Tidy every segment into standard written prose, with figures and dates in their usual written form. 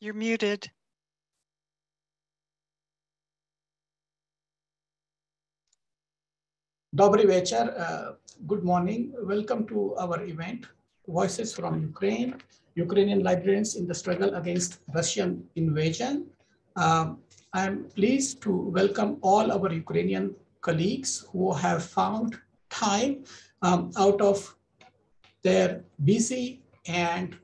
You're muted. Dobry večer. Good morning. Welcome to our event, Voices from Ukraine, Ukrainian Librarians in the Struggle Against Russian Invasion. I'm pleased to welcome all our Ukrainian colleagues who have found time out of their busy and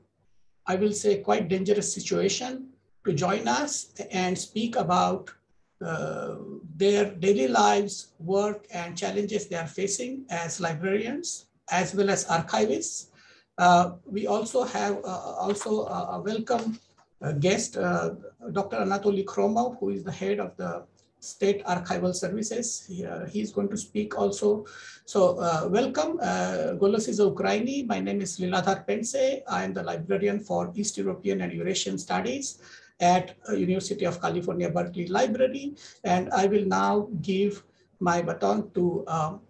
I will say quite dangerous situation to join us and speak about their daily lives, work, and challenges they are facing as librarians, as well as archivists. We also have a welcome guest, Dr. Anatoly Kromov, who is the head of the State Archival Services. He's going to speak also. So welcome, Golosy za Ukraini. My name is Liladhar Pendse. I am the librarian for East European and Eurasian Studies at University of California, Berkeley Library. And I will now give my baton to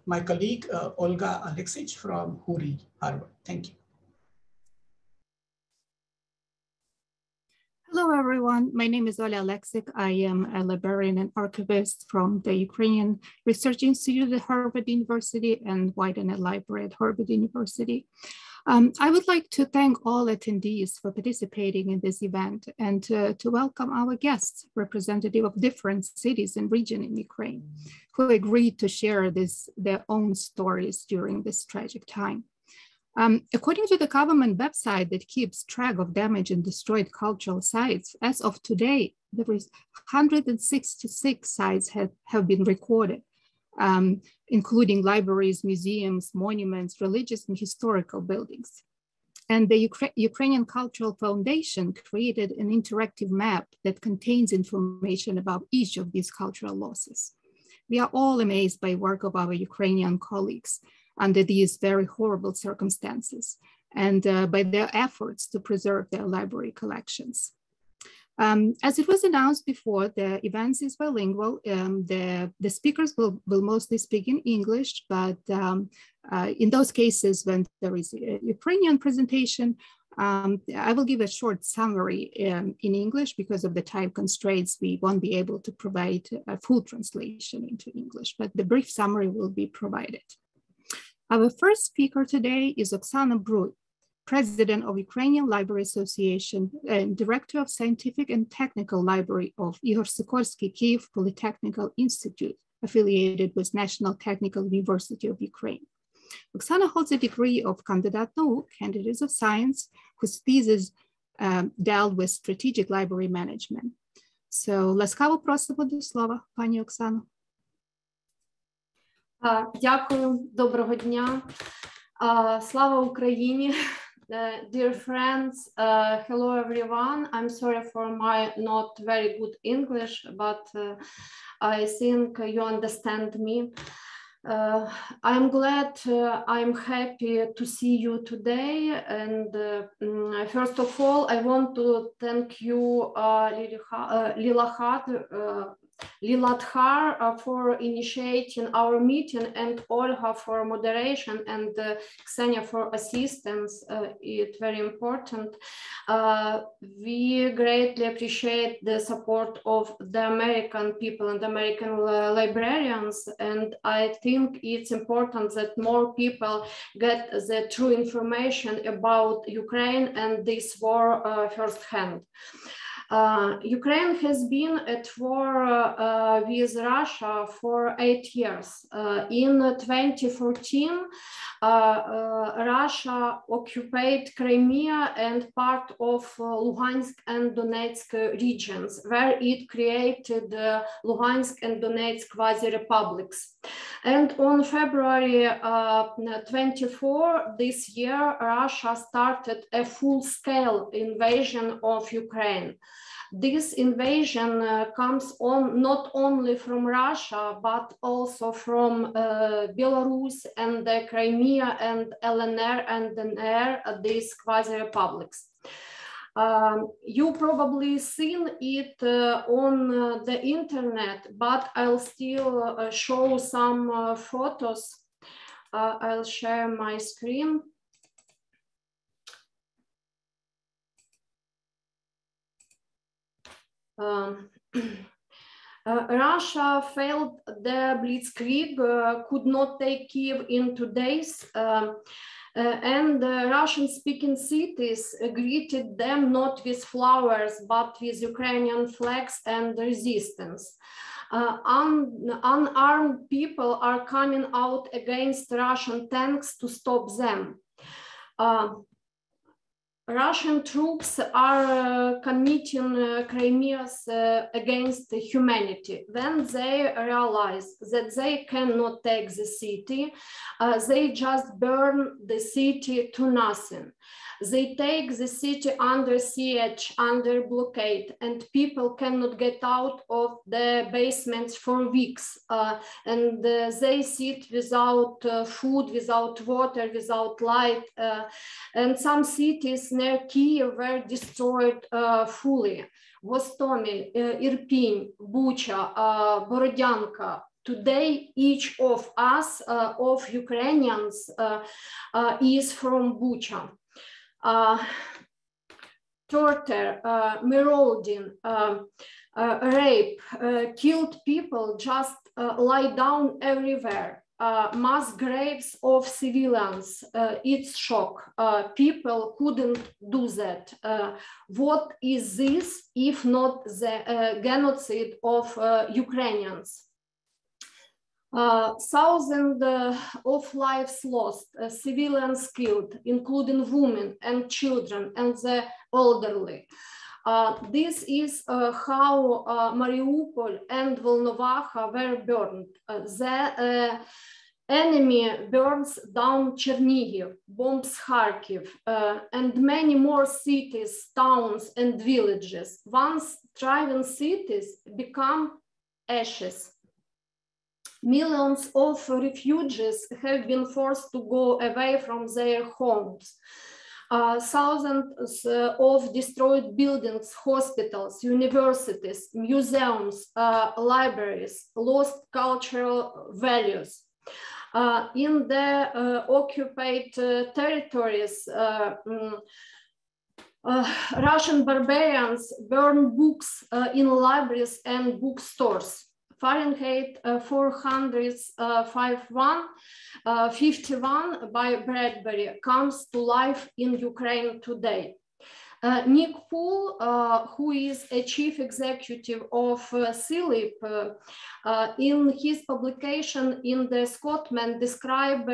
my colleague, Olha Aleksic from Huri, Harvard. Thank you. Hello, everyone. My name is Olha Aleksic. I am a librarian and archivist from the Ukrainian Research Institute at Harvard University and Widener Library at Harvard University. I would like to thank all attendees for participating in this event and to welcome our guests, representative of different cities and regions in Ukraine, who agreed to share their own stories during this tragic time. According to the government website that keeps track of damaged and destroyed cultural sites, as of today, there is 166 sites have been recorded, including libraries, museums, monuments, religious and historical buildings. And the Ukrainian Cultural Foundation created an interactive map that contains information about each of these cultural losses. We are all amazed by work of our Ukrainian colleagues under these very horrible circumstances and by their efforts to preserve their library collections. As it was announced before, the event is bilingual. The speakers will mostly speak in English, but in those cases when there is a Ukrainian presentation, I will give a short summary in English because of the time constraints. We won't be able to provide a full translation into English, but the brief summary will be provided. Our first speaker today is Oksana Brut, President of Ukrainian Library Association and Director of Scientific and Technical Library of Igor Sikorsky Kyiv Polytechnical Institute, affiliated with National Technical University of Ukraine. Oksana holds a degree of Kandidat Nauk, Candidate of Science, whose thesis dealt with strategic library management. So, ласкаво просимо до слова, пані Оксано. Дякую, доброго дня. Слава Україні. Dear friends, hello everyone. I'm sorry for my not very good English, but I think you understand me. I'm glad, I'm happy to see you today. And first of all, I want to thank you, Liladhar for initiating our meeting, and Olha for moderation, and Ksenya for assistance. It's very important. We greatly appreciate the support of the American people and American librarians, and I think it's important that more people get the true information about Ukraine and this war firsthand. Ukraine has been at war with Russia for 8 years. In 2014, Russia occupied Crimea and part of Lugansk and Donetsk regions, where it created Lugansk and Donetsk quasi-republics. And on February 24 this year, Russia started a full-scale invasion of Ukraine. This invasion comes on not only from Russia, but also from Belarus and the Crimea and LNR and DNR, these quasi-republics. You probably seen it on the internet, but I'll still show some photos. I'll share my screen. Russia failed the blitzkrieg, could not take Kiev in 2 days, and Russian-speaking cities greeted them not with flowers, but with Ukrainian flags and resistance. Unarmed people are coming out against Russian tanks to stop them. Russian troops are committing crimes against humanity. When they realize that they cannot take the city, they just burn the city to nothing. They take the city under siege, under blockade, and people cannot get out of the basements for weeks. And they sit without food, without water, without light. And some cities near Kiev were destroyed fully. Vostomel, Irpin, Bucha, Borodyanka. Today, each of us, of Ukrainians, is from Bucha. Torture, marauding, rape, killed people just lie down everywhere. Mass graves of civilians, it's shock. People couldn't do that. What is this if not the genocide of Ukrainians? Thousands of lives lost, civilians killed, including women and children and the elderly. This is how Mariupol and Volnovakha were burned. The enemy burns down Chernihiv, bombs Kharkiv, and many more cities, towns, and villages. Once thriving cities become ashes. Millions of refugees have been forced to go away from their homes. Thousands of destroyed buildings, hospitals, universities, museums, libraries, lost cultural values. In the occupied territories, Russian barbarians burn books in libraries and bookstores. Fahrenheit 451 by Bradbury comes to life in Ukraine today. Nick Poole, who is a chief executive of CILIP, in his publication in the Scotsman described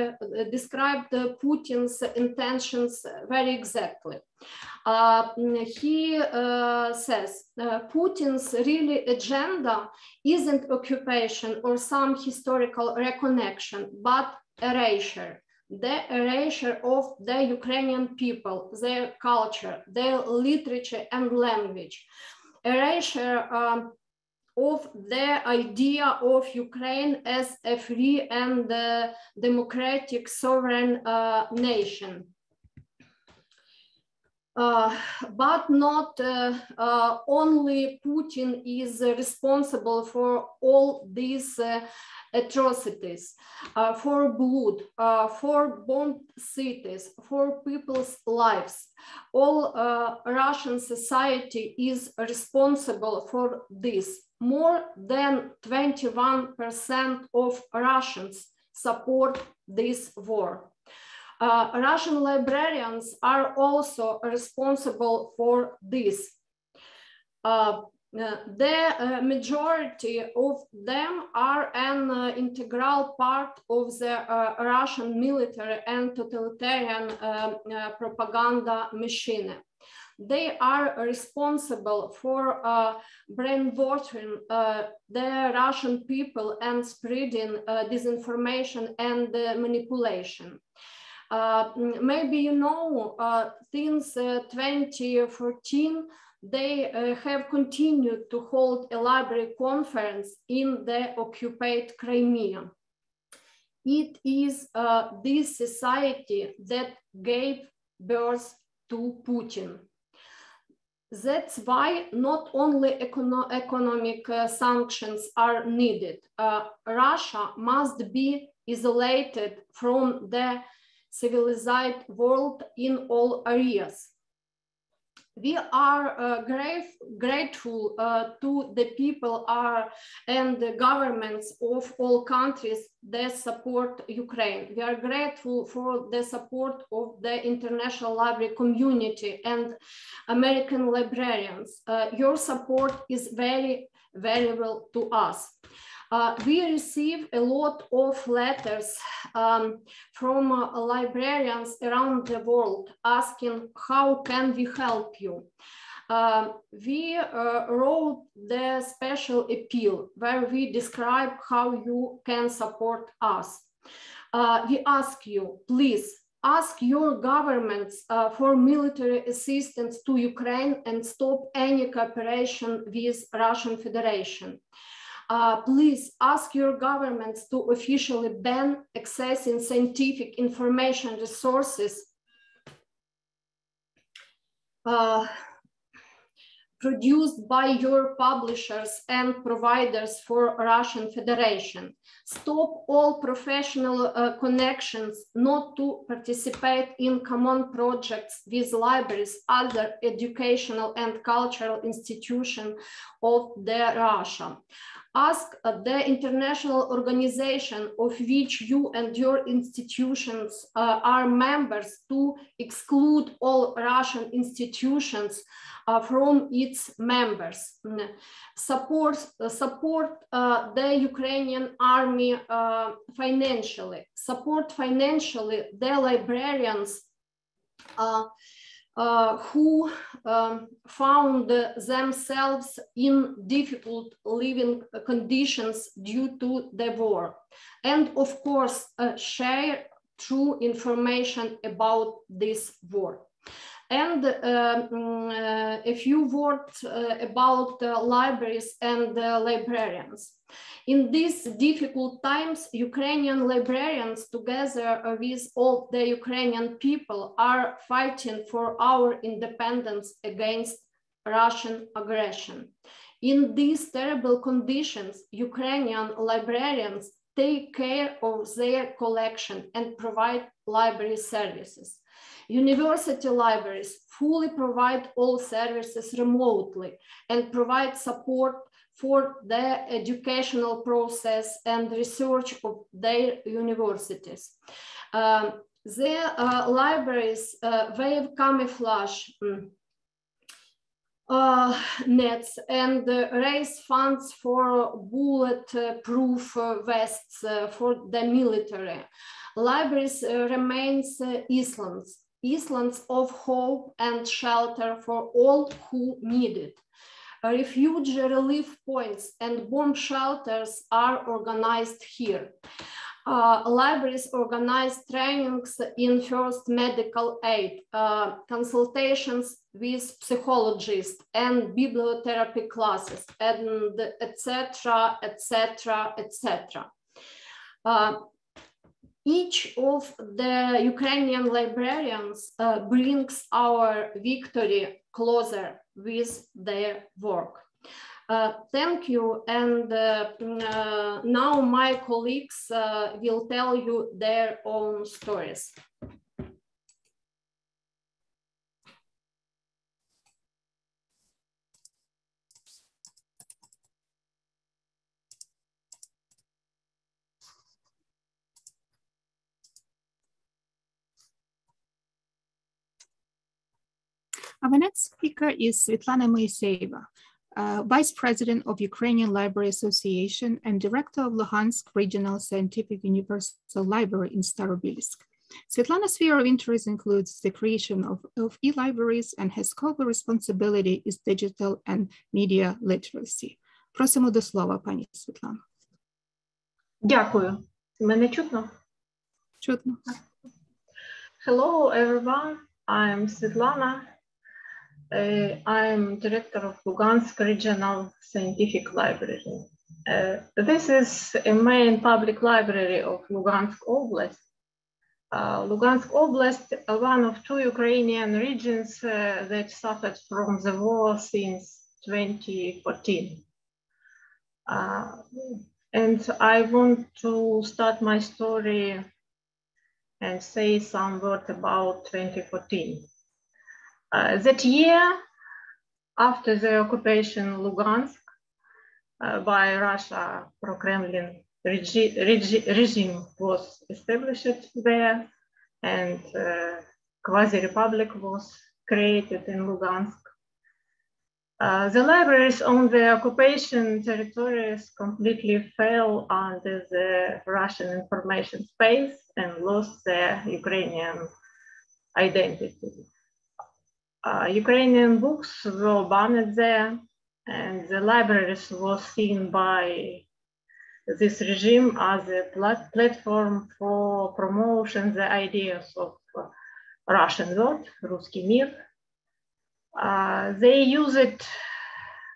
Putin's intentions very exactly. He says Putin's really agenda isn't occupation or some historical reconnection, but erasure. The erasure of the Ukrainian people, their culture, their literature and language. Erasure of the idea of Ukraine as a free and democratic sovereign nation. But not only Putin is responsible for all these atrocities, for blood, for bombed cities, for people's lives. All Russian society is responsible for this. More than 21% of Russians support this war. Russian librarians are also responsible for this. The majority of them are an integral part of the Russian military and totalitarian propaganda machine. They are responsible for brainwashing the Russian people and spreading disinformation and manipulation. Maybe you know, since 2014, they have continued to hold a library conference in the occupied Crimea. It is this society that gave birth to Putin. That's why not only economic sanctions are needed. Russia must be isolated from the civilized world in all areas. We are grateful to the people and the governments of all countries that support Ukraine. We are grateful for the support of the international library community and American librarians. Your support is very valuable to us. We receive a lot of letters from librarians around the world asking how can we help you. We wrote the special appeal where we describe how you can support us. We ask you, please ask your governments for military assistance to Ukraine and stop any cooperation with Russian Federation. Please ask your governments to officially ban accessing scientific information resources produced by your publishers and providers for Russian Federation. Stop all professional connections not to participate in common projects with libraries, other educational and cultural institutions of Russia. Ask the international organization of which you and your institutions are members to exclude all Russian institutions from its members. Support the Ukrainian army financially. Support financially the librarians who found themselves in difficult living conditions due to the war. And of course, share true information about this war. And a few words about libraries and librarians. In these difficult times, Ukrainian librarians, together with all the Ukrainian people, are fighting for our independence against Russian aggression. In these terrible conditions, Ukrainian librarians take care of their collection and provide library services. University libraries fully provide all services remotely and provide support for the educational process and research of their universities. The libraries wave camouflage nets and raise funds for bulletproof vests for the military. Libraries remains islands of hope and shelter for all who need it. Refugee relief points and bomb shelters are organized here. Libraries organize trainings in first medical aid, consultations with psychologists and bibliotherapy classes, and etc., etc., etc. Each of the Ukrainian librarians brings our victory closer with their work. Thank you, and now my colleagues will tell you their own stories. Our next speaker is Svetlana Moiseyeva, Vice President of Ukrainian Library Association and Director of Lugansk Regional Scientific Universal Library in Starobilsk. Svetlana's sphere of interest includes the creation of e-libraries, and her scope of responsibility is digital and media literacy. Просимо до слова, пані Світлана. Дякую. Мене чутно? Чутно. Hello, everyone. I'm Svetlana. I'm director of Lugansk Regional Scientific Library. This is a main public library of Lugansk Oblast. Lugansk Oblast, one of two Ukrainian regions that suffered from the war since 2014. And I want to start my story and say some words about 2014. That year, After the occupation, Lugansk by Russia, pro-Kremlin regime was established there, and quasi-republic was created in Lugansk. The libraries on the occupation territories completely fell under the Russian information space and lost their Ukrainian identity. Ukrainian books were banned there, and the libraries was seen by this regime as a platform for promoting the ideas of Russian word, Ruski Mir. They used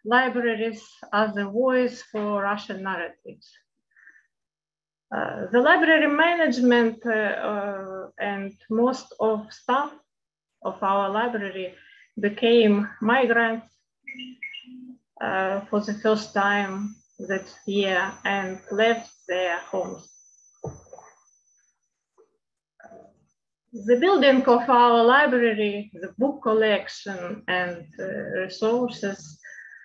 libraries as a voice for Russian narratives. The library management and most of staff of our library became migrants for the first time that year and left their homes. The building of our library, the book collection and resources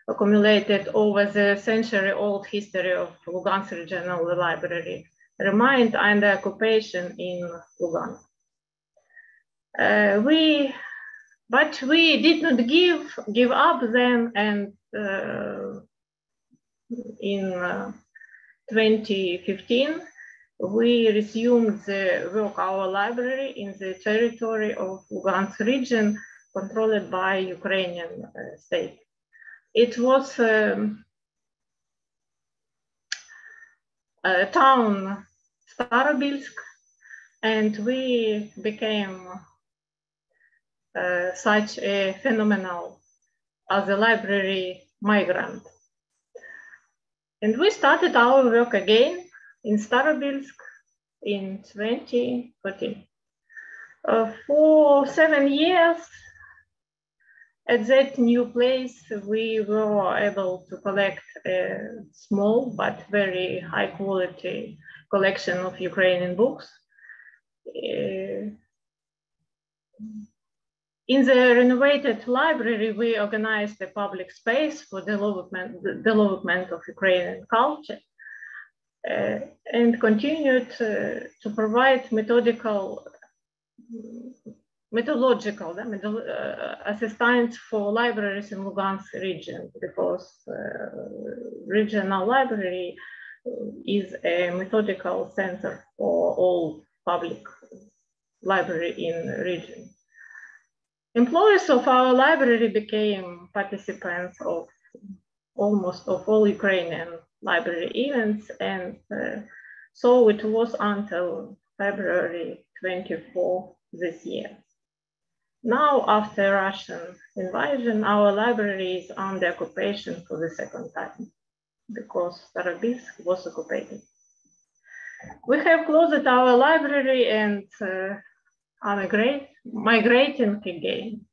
accumulated over the century-old history of Lugansk Regional Library remained under occupation in Lugansk. But we did not give up then, and in 2015, we resumed the work of our library in the territory of Lugansk region controlled by Ukrainian state. It was a town Starobilsk, and we became such a phenomenal as a library migrant. And we started our work again in Starobilsk in 2014. For 7 years at that new place, we were able to collect a small but very high quality collection of Ukrainian books. In the renovated library, we organized a public space for development of Ukrainian culture and continued to provide methodological assistance for libraries in Lugansk region, because regional library is a methodical center for all public library in region. Employees of our library became participants of almost all Ukrainian library events, and so it was until February 24 this year. Now, after Russian invasion, our library is under occupation for the second time because Starobilsk was occupied. We have closed our library and are migrating again.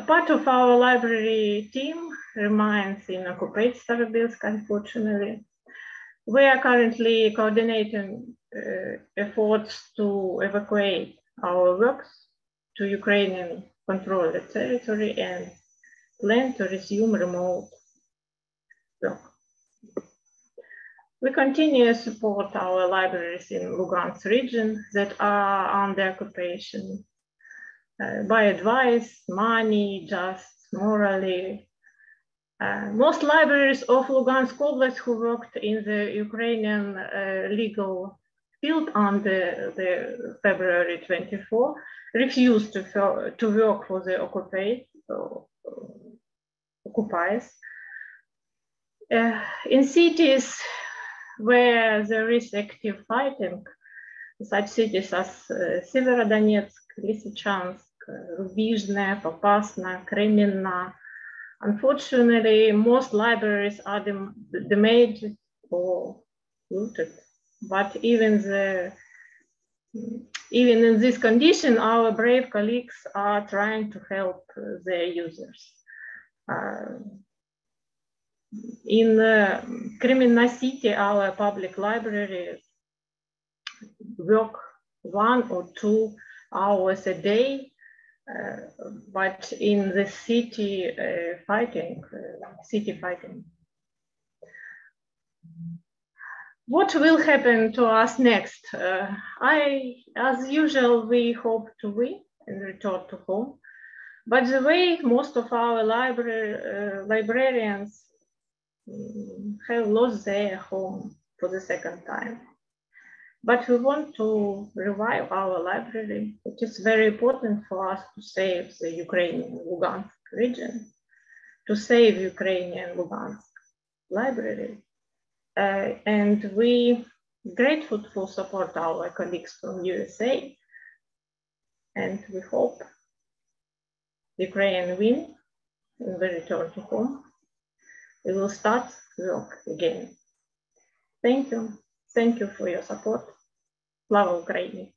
Part of our library team remains in occupied Starobilsk, unfortunately. We are currently coordinating efforts to evacuate our works to Ukrainian controlled territory and plan to resume remote work. We continue to support our libraries in Lugansk region that are under occupation by advice, money, just morally. Most libraries of Lugansk Oblast who worked in the Ukrainian legal field under the February 24 refused to work for the occupiers. In cities where there is active fighting, such cities as Severodonetsk, Lysychansk, Rubizhne, Popasna, Kreminna, unfortunately, most libraries are damaged or looted. But even in this condition, our brave colleagues are trying to help their users. In Kreminna city, our public library work 1 or 2 hours a day but in the city fighting. What will happen to us next? As usual, we hope to win and return to home. But the way most of our librarians have lost their home for the second time. But we want to revive our library. It is very important for us to save the Ukrainian Lugansk region, to save Ukrainian Lugansk library. And we grateful for support our colleagues from USA. And we hope Ukraine win and we return to home. We will start work again. Thank you. Thank you for your support. Slava Ukraini.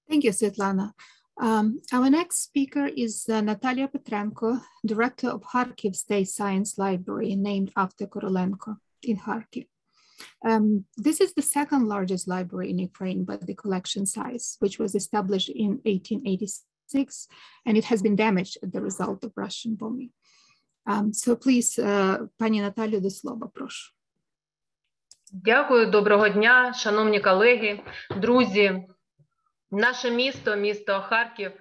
Thank you, Svetlana. Our next speaker is Natalia Petrenko, director of Kharkiv State Science Library, named after Korolenko in Kharkiv. This is the second largest library in Ukraine by the collection size, which was established in 1886, and it has been damaged as the result of Russian bombing. So please, пані Наталю, до слова, прошу. Дякую, доброго дня, шановні колеги, друзі. Наше місто Харків,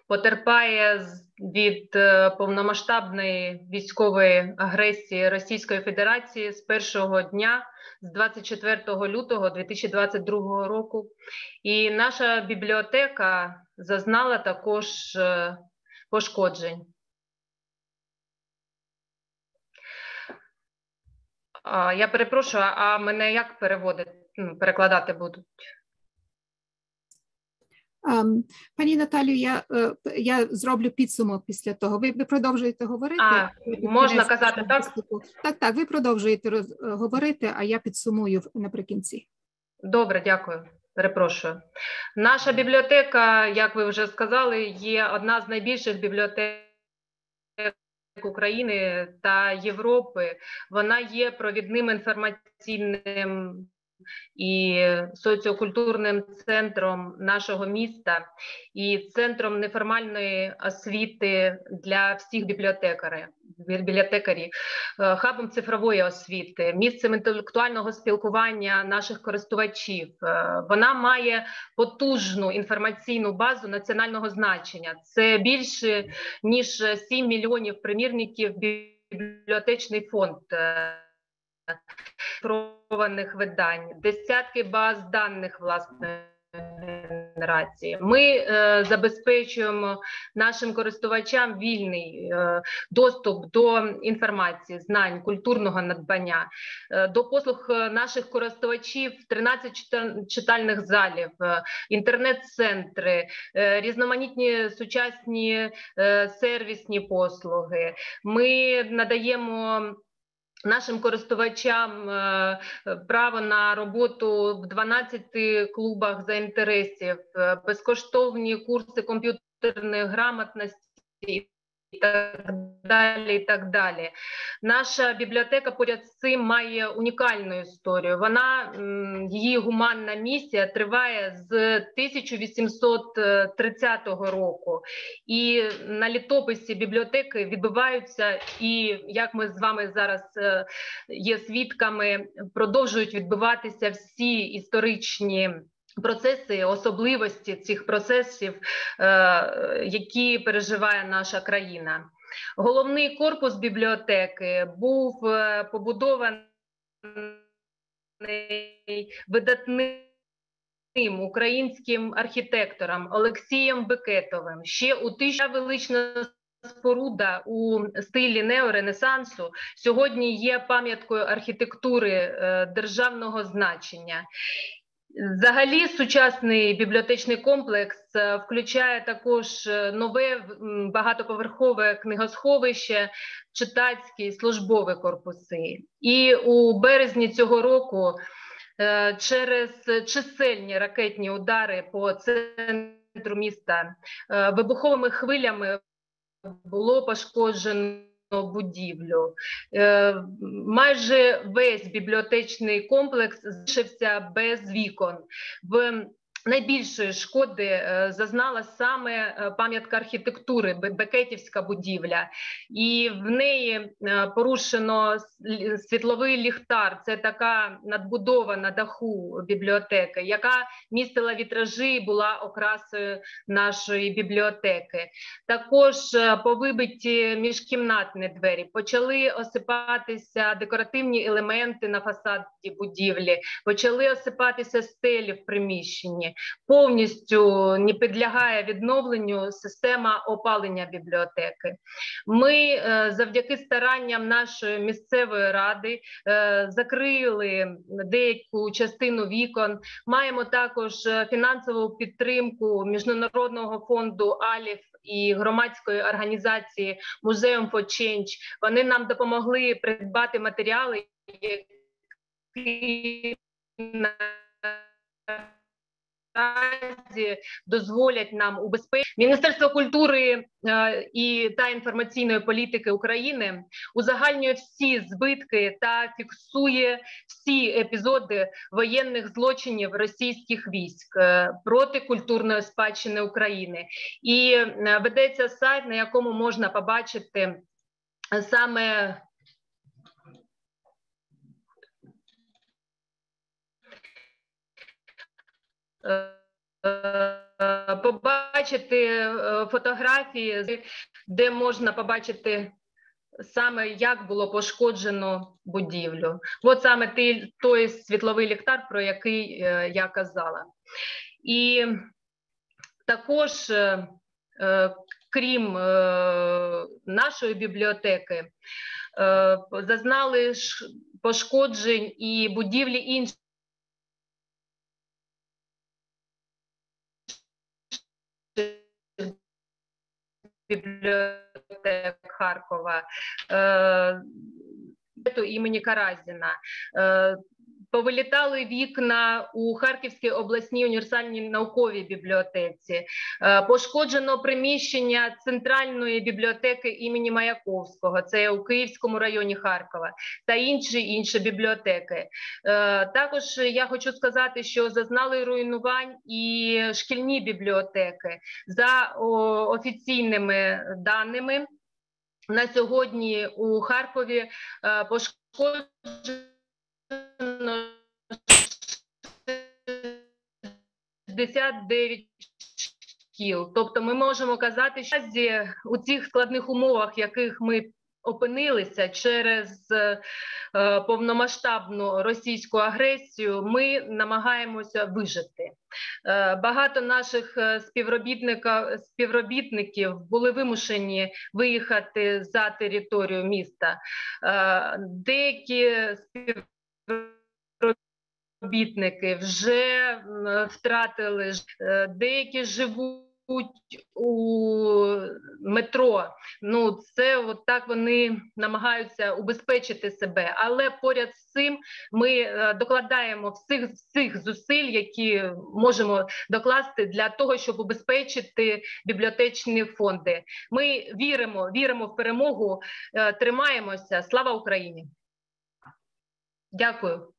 потерпає від повномасштабної військової агресії Російської Федерації з першого дня, з 24 лютого 2022 року. І наша бібліотека зазнала також пошкоджень. Я перепрошую, а мене як перекладати будуть? Пані Наталю, я зроблю підсумок після того. Ви продовжуєте говорити? Можна казати, так? Так, ви продовжуєте говорити, а я підсумую наприкінці. Добре, дякую. Перепрошую. Наша бібліотека, як ви вже сказали, є одна з найбільших бібліотек України та Європи. Вона є провідним інформаційним і соціокультурним центром нашого міста і центром неформальної освіти для всіх бібліотекарів, хабом цифрової освіти, місцем інтелектуального спілкування наших користувачів. Вона має потужну інформаційну базу національного значення. Це більше, ніж 7 мільйонів примірників бібліотечний фонд цифрованих видань, десятки баз даних власної генерації. Ми забезпечуємо нашим користувачам вільний доступ до інформації, знань, культурного надбання, до послуг наших користувачів 13 читальних залів, інтернет-центри, різноманітні сучасні сервісні послуги. Ми надаємо нашим користувачам право на роботу в 12 клубах за інтересів, безкоштовні курси комп'ютерної грамотності і так далі, і так далі. Наша бібліотека поряд з цим має унікальну історію. Її гуманна місія триває з 1830 року. І на літописі бібліотеки відбуваються, і як ми з вами зараз є свідками, продовжують відбуватися всі історичні процеси, особливості цих процесів, які переживає наша країна. Головний корпус бібліотеки був побудований видатним українським архітектором Олексієм Бекетовим. Ще у велична споруда у стилі неоренесансу сьогодні є пам'яткою архітектури державного значення. Взагалі, сучасний бібліотечний комплекс включає також нове багатоповерхове книгосховище, читацькі службові корпуси. І у березні цього року через чисельні ракетні удари по центру міста вибуховими хвилями було пошкоджено будівлю. Майже весь бібліотечний комплекс залишився без вікон. Найбільшої шкоди зазнала саме пам'ятка архітектури, Бекетівська будівля. І в неї порушено світловий ліхтар. Це така надбудова на даху бібліотеки, яка містила вітражі і була окрасою нашої бібліотеки. Також повибиті міжкімнатні двері, почали осипатися декоративні елементи на фасаді будівлі, почали осипатися стелі в приміщенні. Повністю не підлягає відновленню система опалення бібліотеки. Ми завдяки старанням нашої місцевої ради закрили деяку частину вікон. Маємо також фінансову підтримку Міжнародного фонду АЛІФ і громадської організації Museum for Change. Вони нам допомогли придбати матеріали, які дозволять нам убезпечити. Міністерство культури та інформаційної політики України узагальнює всі збитки та фіксує всі епізоди воєнних злочинів російських військ проти культурної спадщини України. І ведеться сайт, на якому можна побачити саме фотографії, де можна побачити саме, як було пошкоджено будівлю. От саме той світловий ліхтар, про який я казала. І також, крім нашої бібліотеки, зазнали пошкоджень і будівлі інших бібліотек Харкова, імені Каразіна. Повилітали вікна у Харківській обласній універсальній науковій бібліотеці. Пошкоджено приміщення Центральної бібліотеки імені Маяковського, це у Київському районі Харкова, та інші бібліотеки. Також я хочу сказати, що зазнали руйнувань і шкільні бібліотеки. За офіційними даними, на сьогодні у Харкові пошкоджено 69 шкіл. Тобто ми можемо казати, що у цих складних умовах, в яких ми опинилися через повномасштабну російську агресію, ми намагаємося вижити. Багато наших співробітників були вимушені виїхати за територію міста. Деякі співробітники вже втратили, деякі живуть у метро. Ну, це от так вони намагаються убезпечити себе. Але поряд з цим ми докладаємо всіх зусиль, які можемо докласти для того, щоб убезпечити бібліотечні фонди. Ми віримо в перемогу, тримаємося. Слава Україні! Дякую.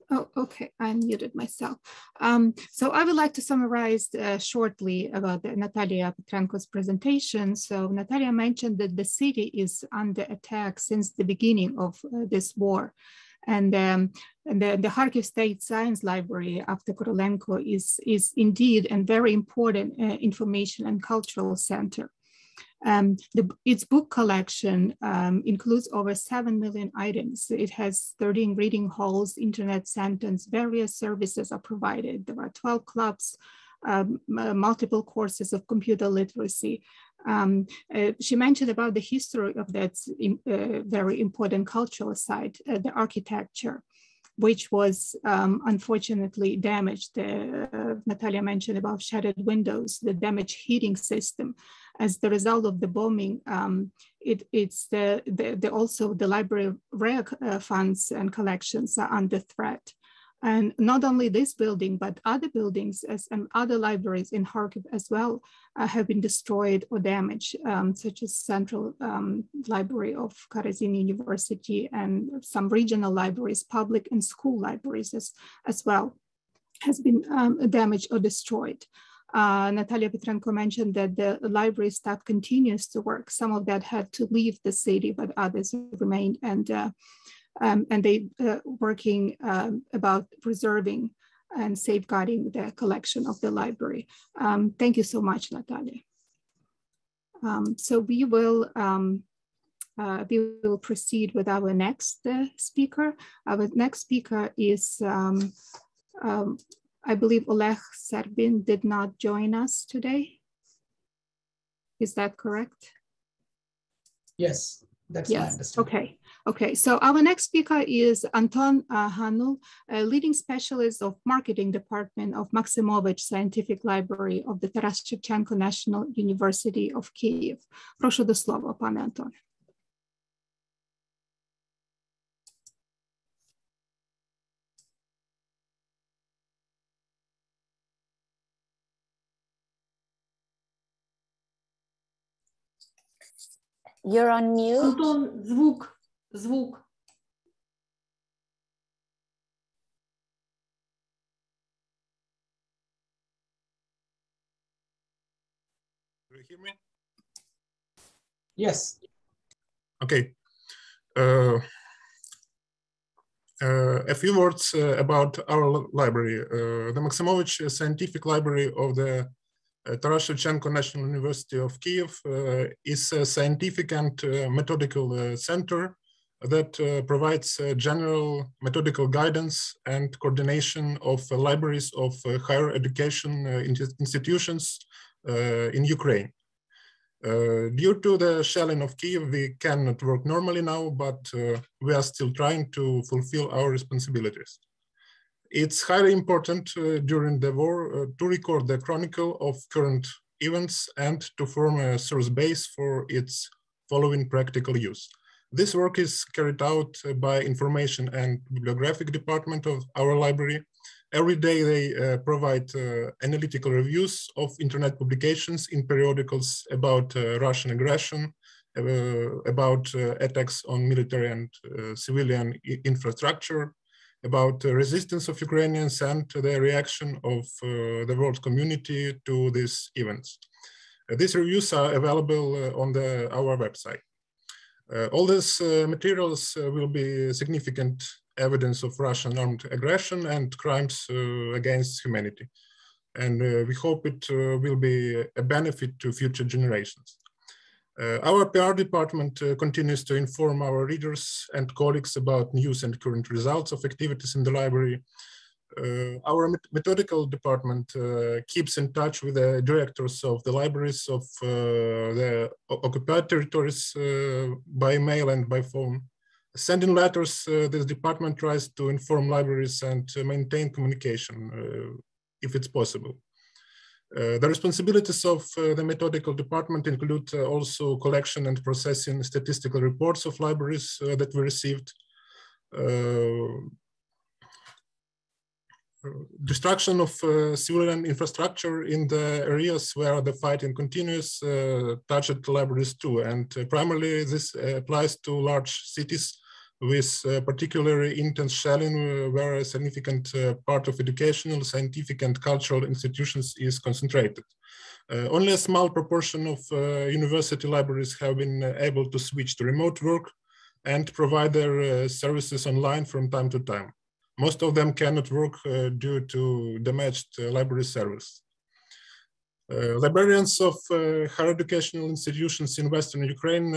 Oh, okay, I muted myself. So I would like to summarize shortly about Natalia Petrenko's presentation. So Natalia mentioned that the city is under attack since the beginning of this war. And the Kharkiv State Science Library after Korolenko is indeed a very important information and cultural center. Its book collection includes over 7 million items. It has 13 reading halls, internet centers, various services are provided. There are 12 clubs, multiple courses of computer literacy. She mentioned about the history of that very important cultural site, the architecture, which was unfortunately damaged. Natalia mentioned about shattered windows, the damaged heating system. As the result of the bombing, also the library funds and collections are under threat. And not only this building, but other buildings and other libraries in Kharkiv as well have been destroyed or damaged, such as Central Library of Karazin University and some regional libraries, public and school libraries as well, has been damaged or destroyed. Natalia Petrenko mentioned that the library staff continues to work. Some of that had to leave the city, but others remained, and they working about preserving and safeguarding the collection of the library. Thank you so much, Natalia. So we will proceed with our next speaker. Our next speaker is, I believe Oleg Serbin did not join us today. Is that correct? Yes, that's my understanding. Okay, so our next speaker is Anton Hanul, a leading specialist of marketing department of Maximovich Scientific Library of the Taras Shevchenko National University of Kyiv. Proszę do słowa, pan Anton. You're on mute. Anton, звук. Do you hear me? Yes. Okay. A few words about our library. The Maximovich Scientific Library of the Taras Shevchenko National University of Kyiv is a scientific and methodical center that provides general methodical guidance and coordination of libraries of higher education institutions in Ukraine. Due to the shelling of Kyiv, we cannot work normally now, but we are still trying to fulfill our responsibilities. It's highly important during the war to record the chronicle of current events and to form a source base for its following practical use. This work is carried out by Information and Bibliographic Department of our library. Every day they provide analytical reviews of internet publications in periodicals about Russian aggression, about attacks on military and civilian infrastructure, about resistance of Ukrainians and the reaction of the world community to these events. These reviews are available on our website. All these materials will be significant evidence of Russian armed aggression and crimes against humanity. And we hope it will be a benefit to future generations. Our PR department continues to inform our readers and colleagues about news and current results of activities in the library. Our methodical department keeps in touch with the directors of the libraries of the occupied territories by mail and by phone. Sending letters, this department tries to inform libraries and maintain communication if it's possible. The responsibilities of the methodical department include also collection and processing statistical reports of libraries that we received. Destruction of civilian infrastructure in the areas where the fighting continues touched libraries too, and primarily this applies to large cities with particularly intense shelling, where a significant part of educational, scientific, and cultural institutions is concentrated. Only a small proportion of university libraries have been able to switch to remote work and provide their services online from time to time. Most of them cannot work due to damaged library service. Librarians of higher educational institutions in Western Ukraine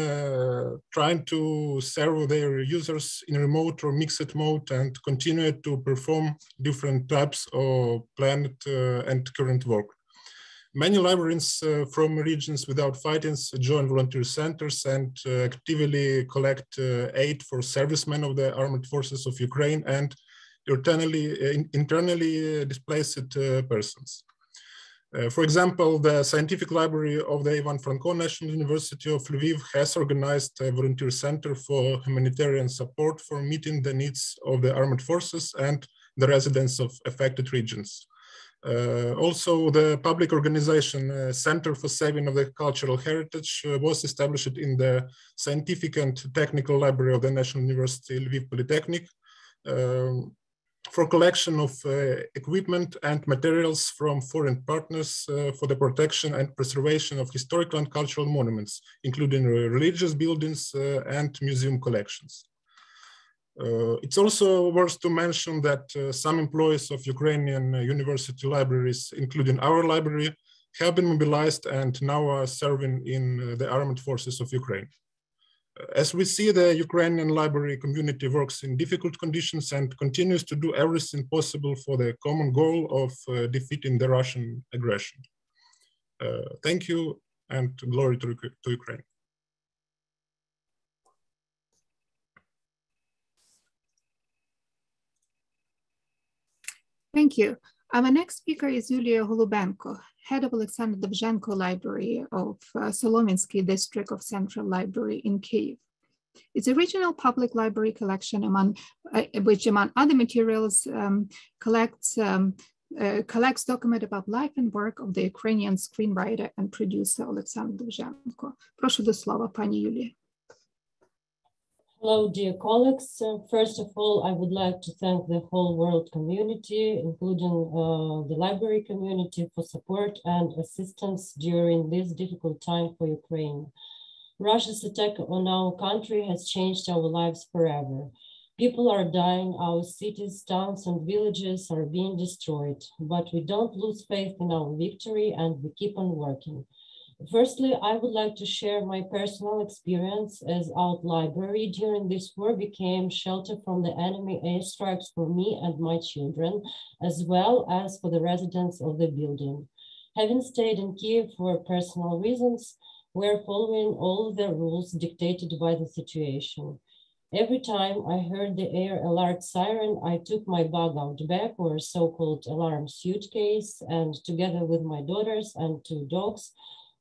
trying to serve their users in remote or mixed mode and continue to perform different types of planned and current work. Many librarians from regions without fightings join volunteer centers and actively collect aid for servicemen of the armed forces of Ukraine and internally displaced persons. For example, the Scientific Library of the Ivan Franko National University of Lviv has organized a volunteer center for humanitarian support for meeting the needs of the armed forces and the residents of affected regions. Also, the public organization Center for Saving of the Cultural Heritage was established in the Scientific and Technical Library of the National University Lviv Polytechnic for collection of equipment and materials from foreign partners for the protection and preservation of historical and cultural monuments, including religious buildings and museum collections. It's also worth to mention that some employees of Ukrainian university libraries, including our library, have been mobilized and now are serving in the armed forces of Ukraine. As we see, the Ukrainian library community works in difficult conditions and continues to do everything possible for the common goal of defeating the Russian aggression. Thank you, and glory to Ukraine. Thank you. Our next speaker is Yulia Golubenko, head of Alexander Dovzhenko Library of Solominsky District of Central Library in Kyiv. It's a regional public library collection which, among other materials, collects documents about life and work of the Ukrainian screenwriter and producer Alexander Dovzhenko. Прошу до слова, пані Юлія. Hello, dear colleagues. First of all, I would like to thank the whole world community, including the library community, for support and assistance during this difficult time for Ukraine. Russia's attack on our country has changed our lives forever. People are dying, our cities, towns, and villages are being destroyed, but we don't lose faith in our victory and we keep on working. Firstly, I would like to share my personal experience as our library during this war became shelter from the enemy airstrikes for me and my children, as well as for the residents of the building. Having stayed in Kyiv for personal reasons, we're following all the rules dictated by the situation. Every time I heard the air alert siren, I took my bag out back, or so-called alarm suitcase, and together with my daughters and 2 dogs,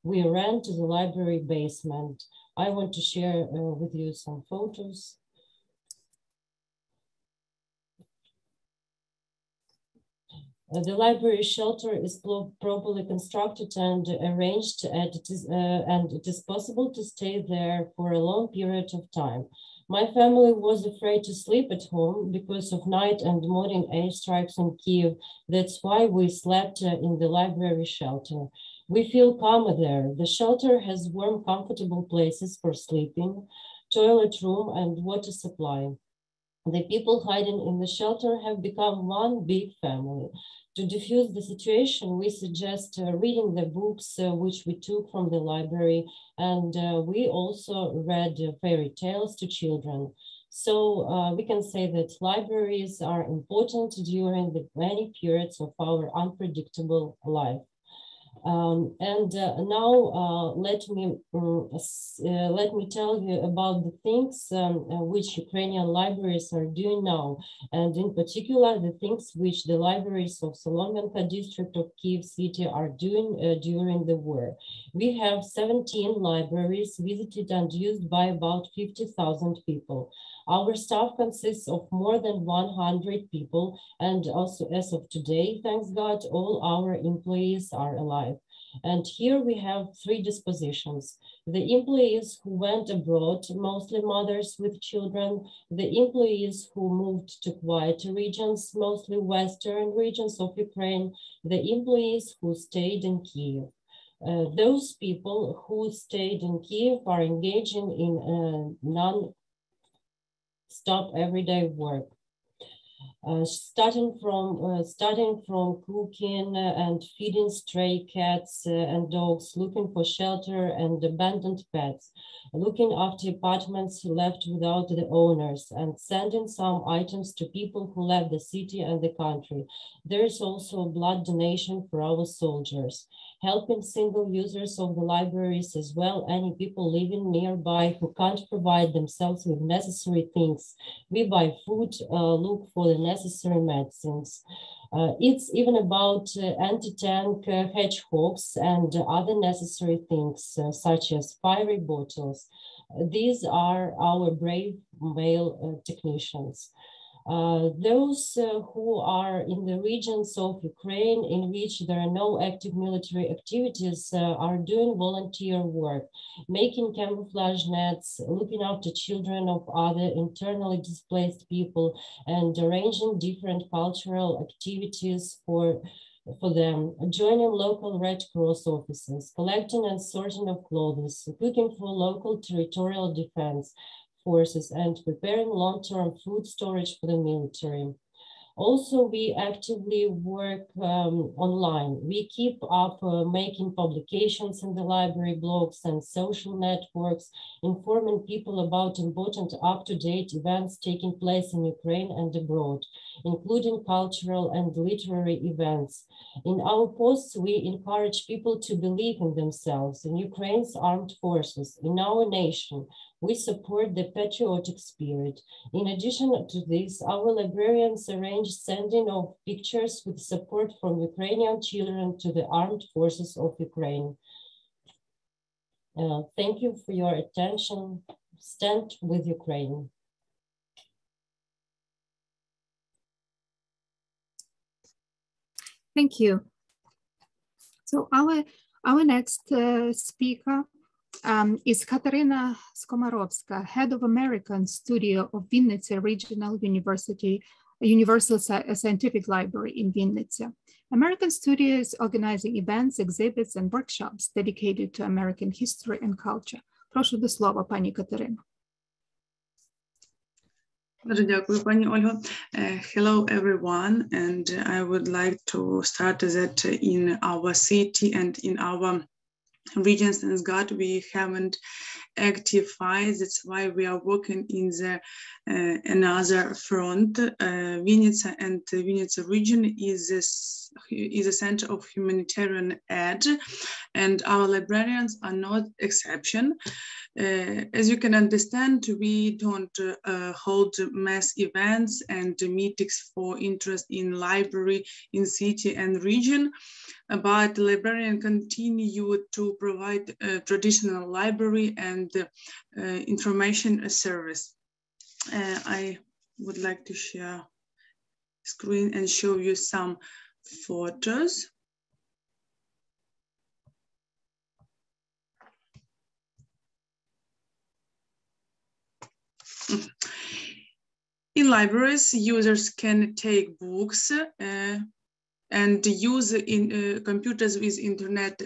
we ran to the library basement. I want to share with you some photos. The library shelter is properly constructed and arranged, and it is possible to stay there for a long period of time. My family was afraid to sleep at home because of night and morning airstrikes in Kyiv. That's why we slept in the library shelter. We feel calmer there. The shelter has warm, comfortable places for sleeping, toilet room, and water supply. The people hiding in the shelter have become one big family. To diffuse the situation, we suggest reading the books which we took from the library, and we also read fairy tales to children. So we can say that libraries are important during the many periods of our unpredictable life. Now let me tell you about the things which Ukrainian libraries are doing now, and in particular the things which the libraries of Solomenka district of Kyiv city are doing during the war. We have 17 libraries visited and used by about 50,000 people. Our staff consists of more than 100 people, and also as of today, thanks God, all our employees are alive. And here we have 3 dispositions. The employees who went abroad, mostly mothers with children, the employees who moved to quieter regions, mostly western regions of Ukraine, the employees who stayed in Kyiv. Those people who stayed in Kyiv are engaging in non-stop everyday work. Starting from cooking and feeding stray cats and dogs, looking for shelter and abandoned pets, looking after apartments left without the owners, and sending some items to people who left the city and the country. There is also blood donation for our soldiers, helping single users of the libraries as well, any people living nearby who can't provide themselves with necessary things. We buy food, look for the necessary medicines. It's even about anti-tank hedgehogs and other necessary things, such as fiery bottles. These are our brave male technicians. Those who are in the regions of Ukraine in which there are no active military activities are doing volunteer work, making camouflage nets, looking after children of other internally displaced people, and arranging different cultural activities for them, joining local Red Cross offices, collecting and sorting of clothes, cooking for local territorial defense forces, and preparing long-term food storage for the military. Also, we actively work online. We keep up making publications in the library blogs and social networks, informing people about important up-to-date events taking place in Ukraine and abroad, including cultural and literary events. In our posts, we encourage people to believe in themselves, in Ukraine's armed forces, in our nation. We support the patriotic spirit. In addition to this, our librarians arrange sending of pictures with support from Ukrainian children to the armed forces of Ukraine. Thank you for your attention. Stand with Ukraine. Thank you. So our next speaker is Katarina Skomarovska, head of American Studio of Vinnytsia Regional University, Universal Scientific Library in Vinnytsia. American Studio is organizing events, exhibits, and workshops dedicated to American history and culture. Прошу до слова, пані Катерино. Дуже дякую, пані Ольго. Hello, everyone, and I would like to start that in our city and in our regions and God, we haven't active files. That's why we are working in the another front. Vinnytsia and the Vinnytsia region is a center of humanitarian aid, and our librarians are not exception. As you can understand, we don't hold mass events and meetings for interest in library in city and region, but librarians continue to provide traditional library and information service. I would like to share screen and show you some photos. In libraries, users can take books and use in computers with internet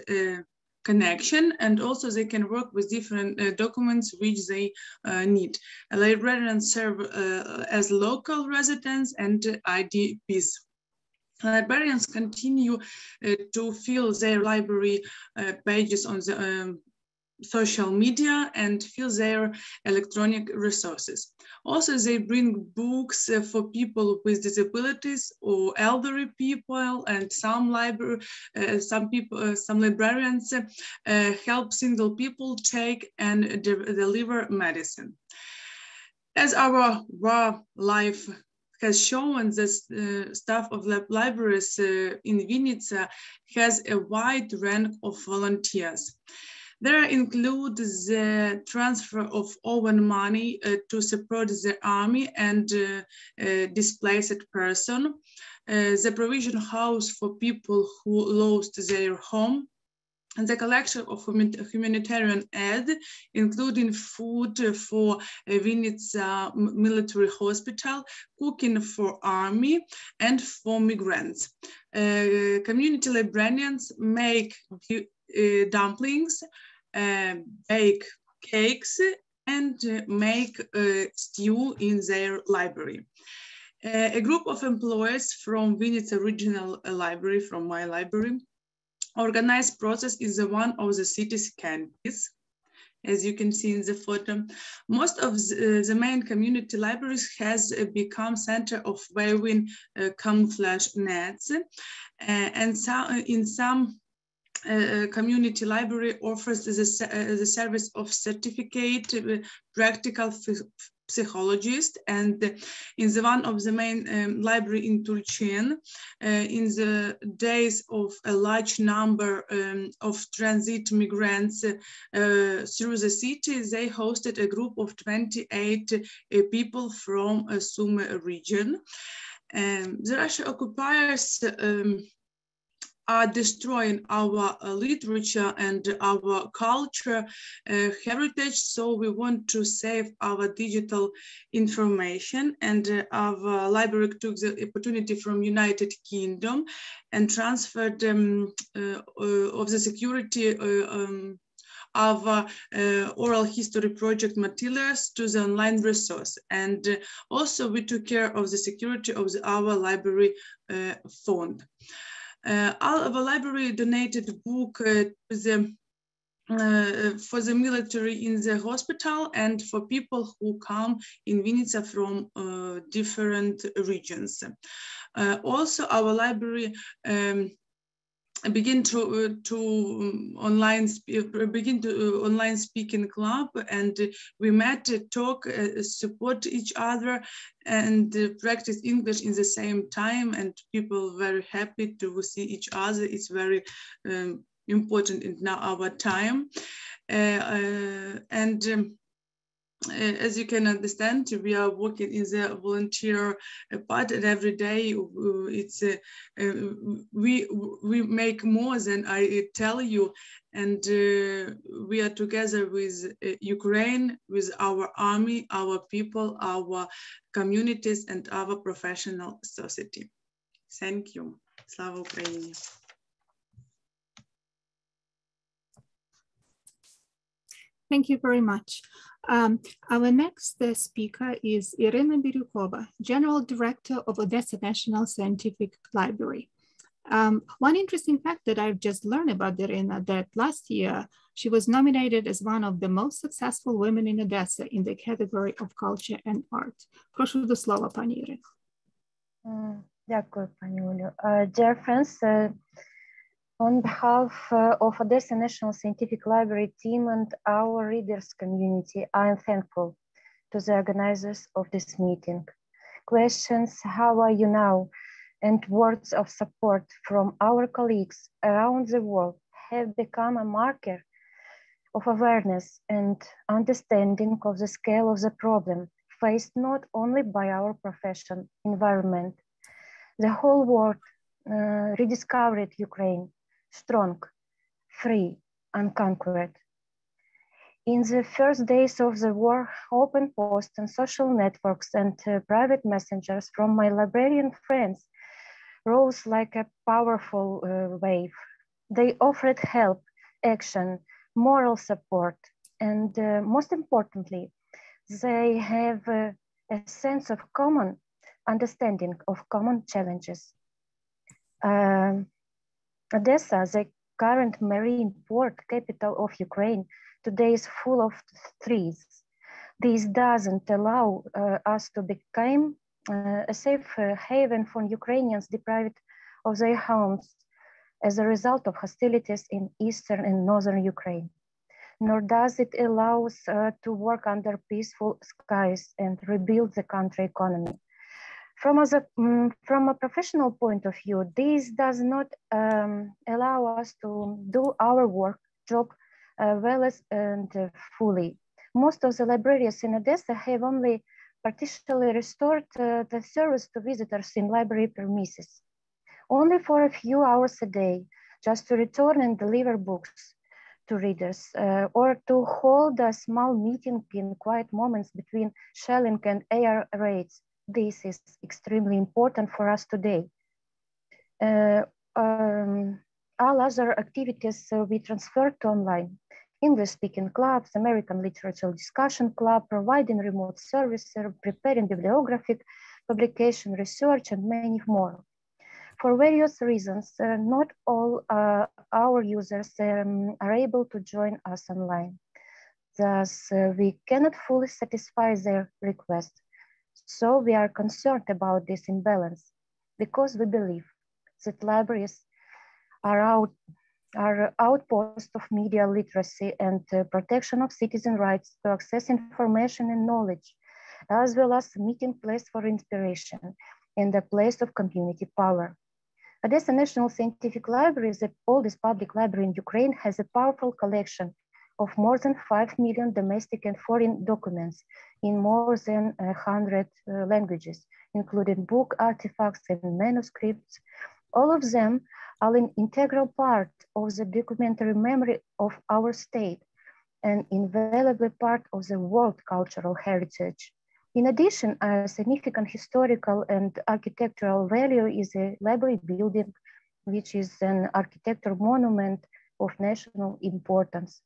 connection, and also they can work with different documents which they need. Librarians serve as local residents and IDPs. Librarians continue to fill their library pages on the social media and fill their electronic resources. Also, they bring books for people with disabilities or elderly people, and some librarians help single people take and deliver medicine. As our raw life has shown, the staff of libraries in Vinnytsia has a wide range of volunteers. There include the transfer of own money to support the army and displaced person, the provision house for people who lost their home, and the collection of humanitarian aid, including food for Vinnytsia military hospital, cooking for army, and for migrants. Community librarians make dumplings, bake cakes, and make stew in their library. A group of employees from Vinnytsia Regional Library, from my library, organized process is one of the city's candies. As you can see in the photo, most of the main community libraries has become center of weaving camouflage nets, and in some community library offers the service of certificate, practical psychologist, and in the one of the main library in Tulchin, in the days of a large number of transit migrants through the city, they hosted a group of 28 people from a Sumy region. The Russian occupiers are destroying our literature and our culture heritage, so we want to save our digital information, and our library took the opportunity from United Kingdom and transferred of the security of oral history project materials to the online resource, and also we took care of the security of our library fund. Our library donated book for the military in the hospital and for people who come in Vinnytsia from different regions. Also, our library begin to online speaking club, and we met, talk, support each other, and practice English in the same time. And people very happy to see each other. It's very important in now our time, as you can understand, we are working in the volunteer part, and every day it's we make more than I tell you, and we are together with Ukraine, with our army, our people, our communities, and our professional society. Thank you. Slava Ukraini. Thank you very much. Our next speaker is Irena Birukoba, General Director of Odessa National Scientific Library. One interesting fact that I've just learned about Irena, that last year she was nominated as one of the most successful women in Odessa in the category of culture and art. Прошу до слова, пані Ірино. Дякую, пані Олю. Dear friends, on behalf of Odessa National Scientific Library team and our readers community, I am thankful to the organizers of this meeting. Questions, how are you now? And words of support from our colleagues around the world have become a marker of awareness and understanding of the scale of the problem faced not only by our profession, environment. The whole world rediscovered Ukraine, strong, free, unconquered. In the first days of the war, open posts and social networks and private messengers from my librarian friends rose like a powerful wave. They offered help, action, moral support, and most importantly, they have a sense of common understanding of common challenges. Odessa, the current marine port capital of Ukraine, today is full of threats. This doesn't allow us to become a safe haven for Ukrainians deprived of their homes as a result of hostilities in eastern and northern Ukraine. Nor does it allow us to work under peaceful skies and rebuild the country economy. From a professional point of view, this does not allow us to do our job well and fully. Most of the librarians in Odessa have only partially restored the service to visitors in library premises, only for a few hours a day, just to return and deliver books to readers, or to hold a small meeting in quiet moments between shelling and air raids. This is extremely important for us today. All other activities we transferred to online. English-speaking clubs, American Literature Discussion Club, providing remote service, preparing bibliographic publication, research, and many more. For various reasons, not all our users are able to join us online. Thus, we cannot fully satisfy their requests. So we are concerned about this imbalance because we believe that libraries are outposts of media literacy and protection of citizen rights to access information and knowledge, as well as a meeting place for inspiration and a place of community power. Odessa National Scientific Library, the oldest public library in Ukraine, has a powerful collection of more than 5 million domestic and foreign documents in more than 100 languages, including book artifacts and manuscripts. All of them are an integral part of the documentary memory of our state and invaluable part of the world cultural heritage. In addition, a significant historical and architectural value is a library building, which is an architectural monument of national importance.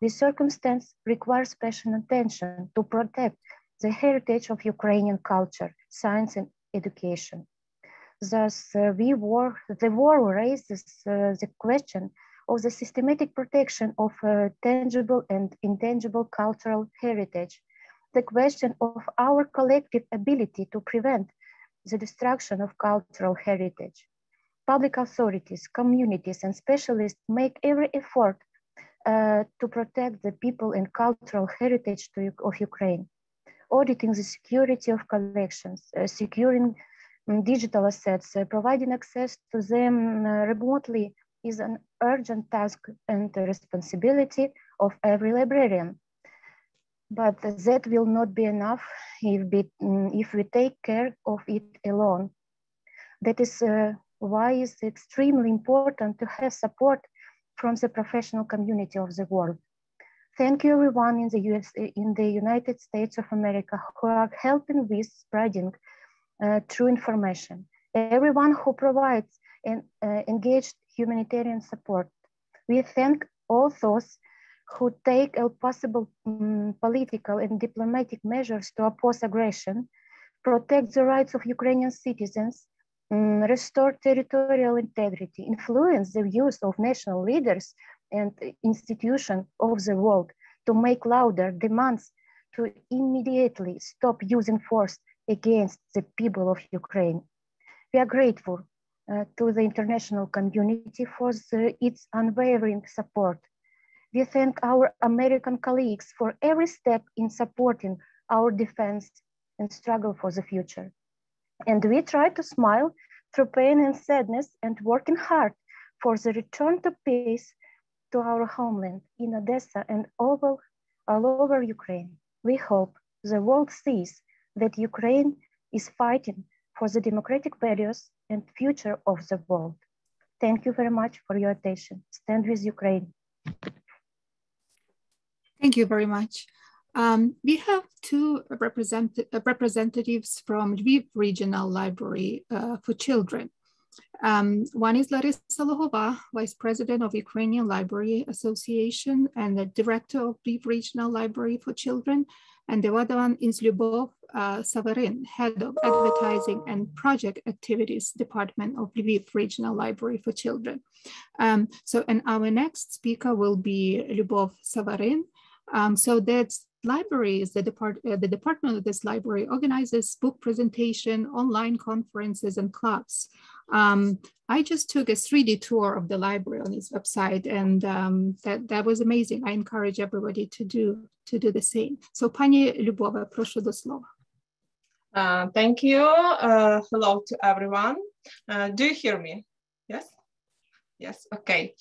This circumstance requires special attention to protect the heritage of Ukrainian culture, science, and education. Thus, the war raises the question of the systematic protection of tangible and intangible cultural heritage, the question of our collective ability to prevent the destruction of cultural heritage. Public authorities, communities, and specialists make every effort to protect the people and cultural heritage of Ukraine. Auditing the security of collections, securing digital assets, providing access to them remotely is an urgent task and the responsibility of every librarian. But that will not be enough if we take care of it alone. That is why it's extremely important to have support from the professional community of the world. Thank you everyone in the United States of America who are helping with spreading true information. Everyone who provides engaged humanitarian support. We thank all those who take all possible political and diplomatic measures to oppose aggression, protect the rights of Ukrainian citizens, restore territorial integrity, influence the views of national leaders and institutions of the world to make louder demands to immediately stop using force against the people of Ukraine. We are grateful to the international community for its unwavering support. We thank our American colleagues for every step in supporting our defense and struggle for the future. And we try to smile through pain and sadness and working hard for the return to peace to our homeland in Odessa and all over Ukraine. We hope the world sees that Ukraine is fighting for the democratic values and future of the world. Thank you very much for your attention. Stand with Ukraine. Thank you very much. We have two representatives from Lviv Regional Library for Children. One is Larisa Lohova, Vice President of Ukrainian Library Association and the Director of Lviv Regional Library for Children. And the other one is Lyubov Savarin, Head of Advertising and Project Activities Department of Lviv Regional Library for Children. And our next speaker will be Lyubov Savarin. So that library is the department of this library organizes book presentation, online conferences, and clubs. I just took a 3D tour of the library on its website, and that was amazing. I encourage everybody to do the same. So, Pani Lyubova, proszę do slova. Thank you. Hello to everyone. Do you hear me? Yes? Yes, okay.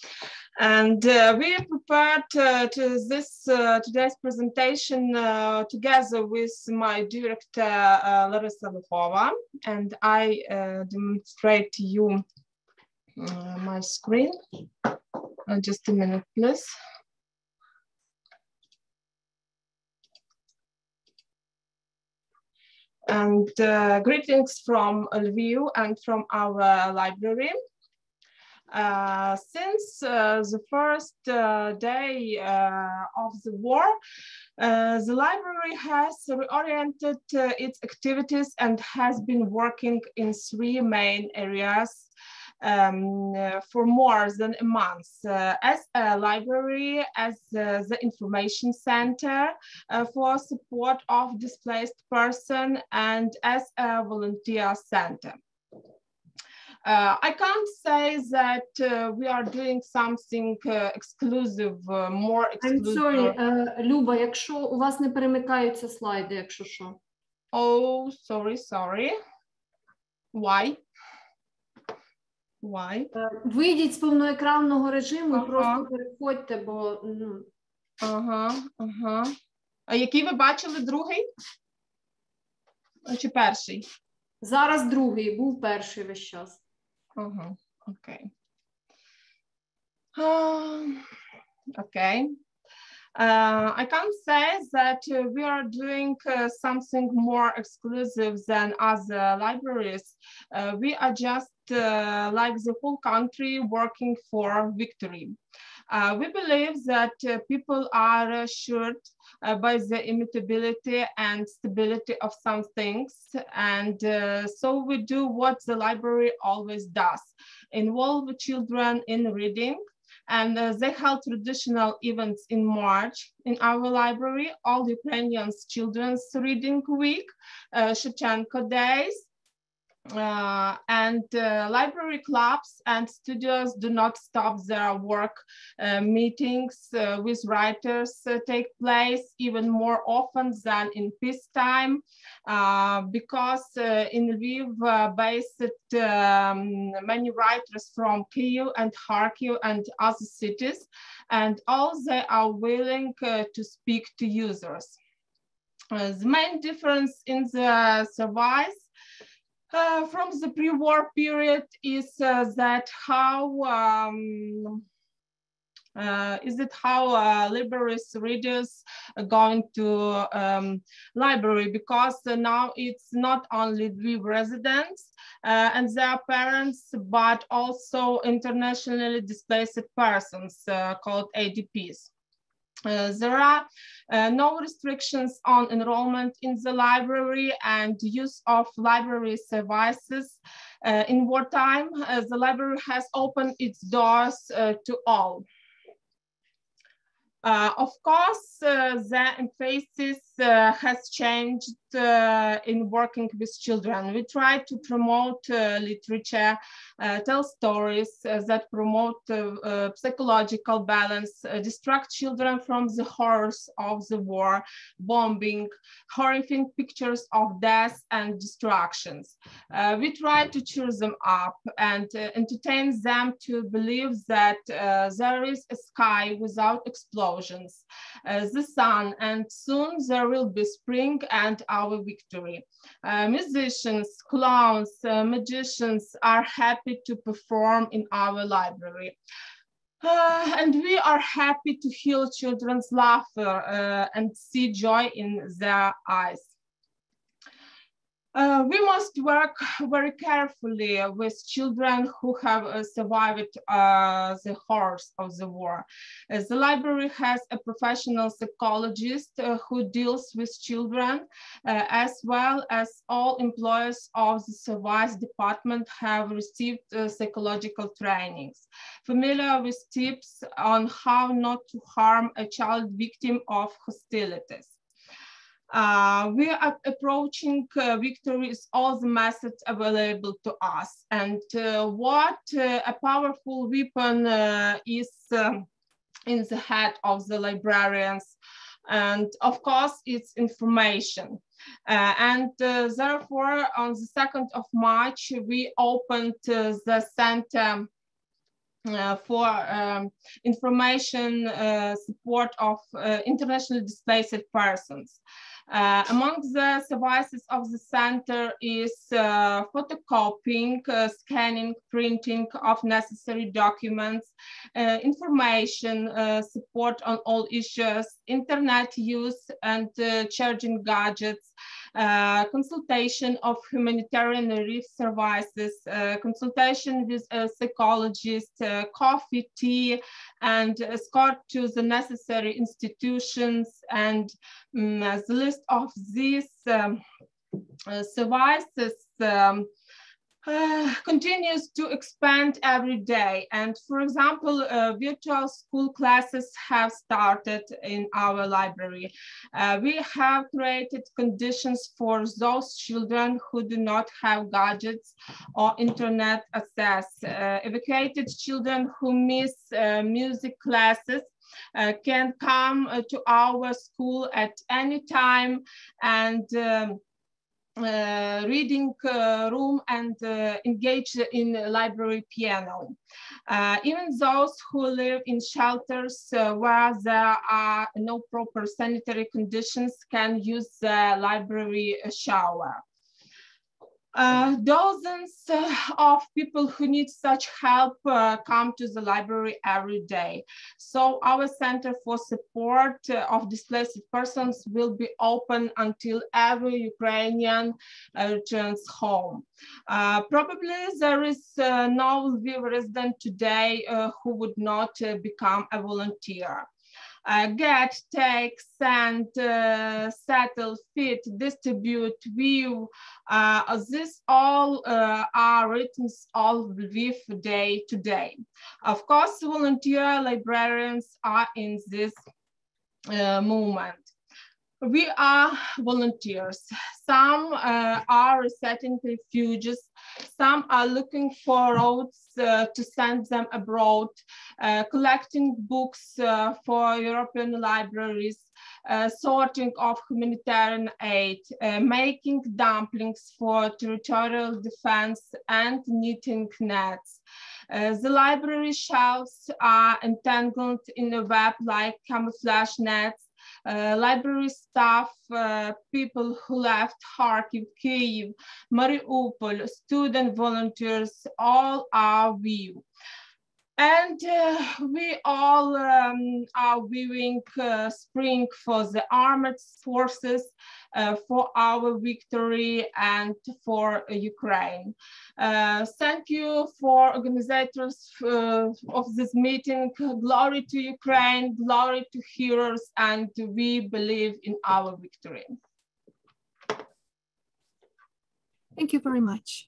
And we prepared today's presentation together with my director, Larisa Lohova, and I demonstrate to you my screen. Just a minute, please. And greetings from Lviv and from our library. Since the first day of the war, the library has reoriented its activities and has been working in three main areas for more than a month. As a library, as the information center for support of displaced person, and as a volunteer center. I can't say that we are doing something exclusive, more exclusive. I'm sorry, Люба, якщо у вас не перемикаються слайди, якщо що. Oh, sorry. Why? Вийдіть з повноекранного режиму і просто переходьте, бо... А який ви бачили, другий? Чи перший? Зараз другий, був перший весь час. Окей. Okay. I can say that we are doing something more exclusive than other libraries. We are just like the whole country working for victory. We believe that people are assured by the immutability and stability of some things. And so we do what the library always does, involve children in reading. And they held traditional events in March in our library, all Ukrainian children's reading week, Shevchenko days, and library clubs and studios do not stop their work. Meetings with writers take place even more often than in peacetime because in Lviv based many writers from Kyiv and Kharkiv and other cities, and all they are willing to speak to users. The main difference in the surveys from the pre-war period is that how libraries readers are going to library, because now it's not only Lviv residents and their parents, but also internationally displaced persons called ADPs. There are no restrictions on enrollment in the library and use of library services. In wartime, the library has opened its doors to all. Of course, the emphasis has changed in working with children. We try to promote literature, tell stories that promote psychological balance, distract children from the horrors of the war, bombing, horrific pictures of death and destructions. We try to cheer them up and entertain them to believe that there is a sky without explosions, the sun, and soon there will be spring and our victory. Musicians, clowns, magicians are happy to perform in our library. And we are happy to hear children's laughter and see joy in their eyes. We must work very carefully with children who have survived the horrors of the war. The library has a professional psychologist who deals with children, as well as all employees of the service department have received psychological trainings, familiar with tips on how not to harm a child victim of hostilities. We are approaching victory with all the methods available to us, and what a powerful weapon is in the head of the librarians, and of course it's information. Therefore on the 2nd of March we opened the center for information support of internationally displaced persons. Among the services of the center is photocopying, scanning, printing of necessary documents, information, support on all issues, internet use and charging gadgets, consultation of humanitarian relief services, consultation with a psychologist, coffee, tea, and escort to the necessary institutions. And the list of these services continues to expand every day. And for example, virtual school classes have started in our library. We have created conditions for those children who do not have gadgets or internet access. Evacuated children who miss music classes can come to our school at any time, and reading room and engage in library piano. Even those who live in shelters where there are no proper sanitary conditions can use the library shower. Dozens of people who need such help come to the library every day. So our Center for Support of Displaced Persons will be open until every Ukrainian returns home. Probably there is no Lviv resident today who would not become a volunteer. Get, take, send, settle, fit, distribute, view. This all are rhythms of Lviv day to day. Of course, volunteer librarians are in this movement. We are volunteers. Some are resetting refugees. Some are looking for routes to send them abroad, collecting books for European libraries, sorting of humanitarian aid, making dumplings for territorial defense, and knitting nets. The library shelves are entangled in a web like camouflage nets. Library staff, people who left Kharkiv, Kyiv, Mariupol, student volunteers, all are we. And we all are weaving spring for the armed forces, for our victory and for Ukraine. Thank you for organizers of this meeting. Glory to Ukraine, glory to heroes, and we believe in our victory. Thank you very much.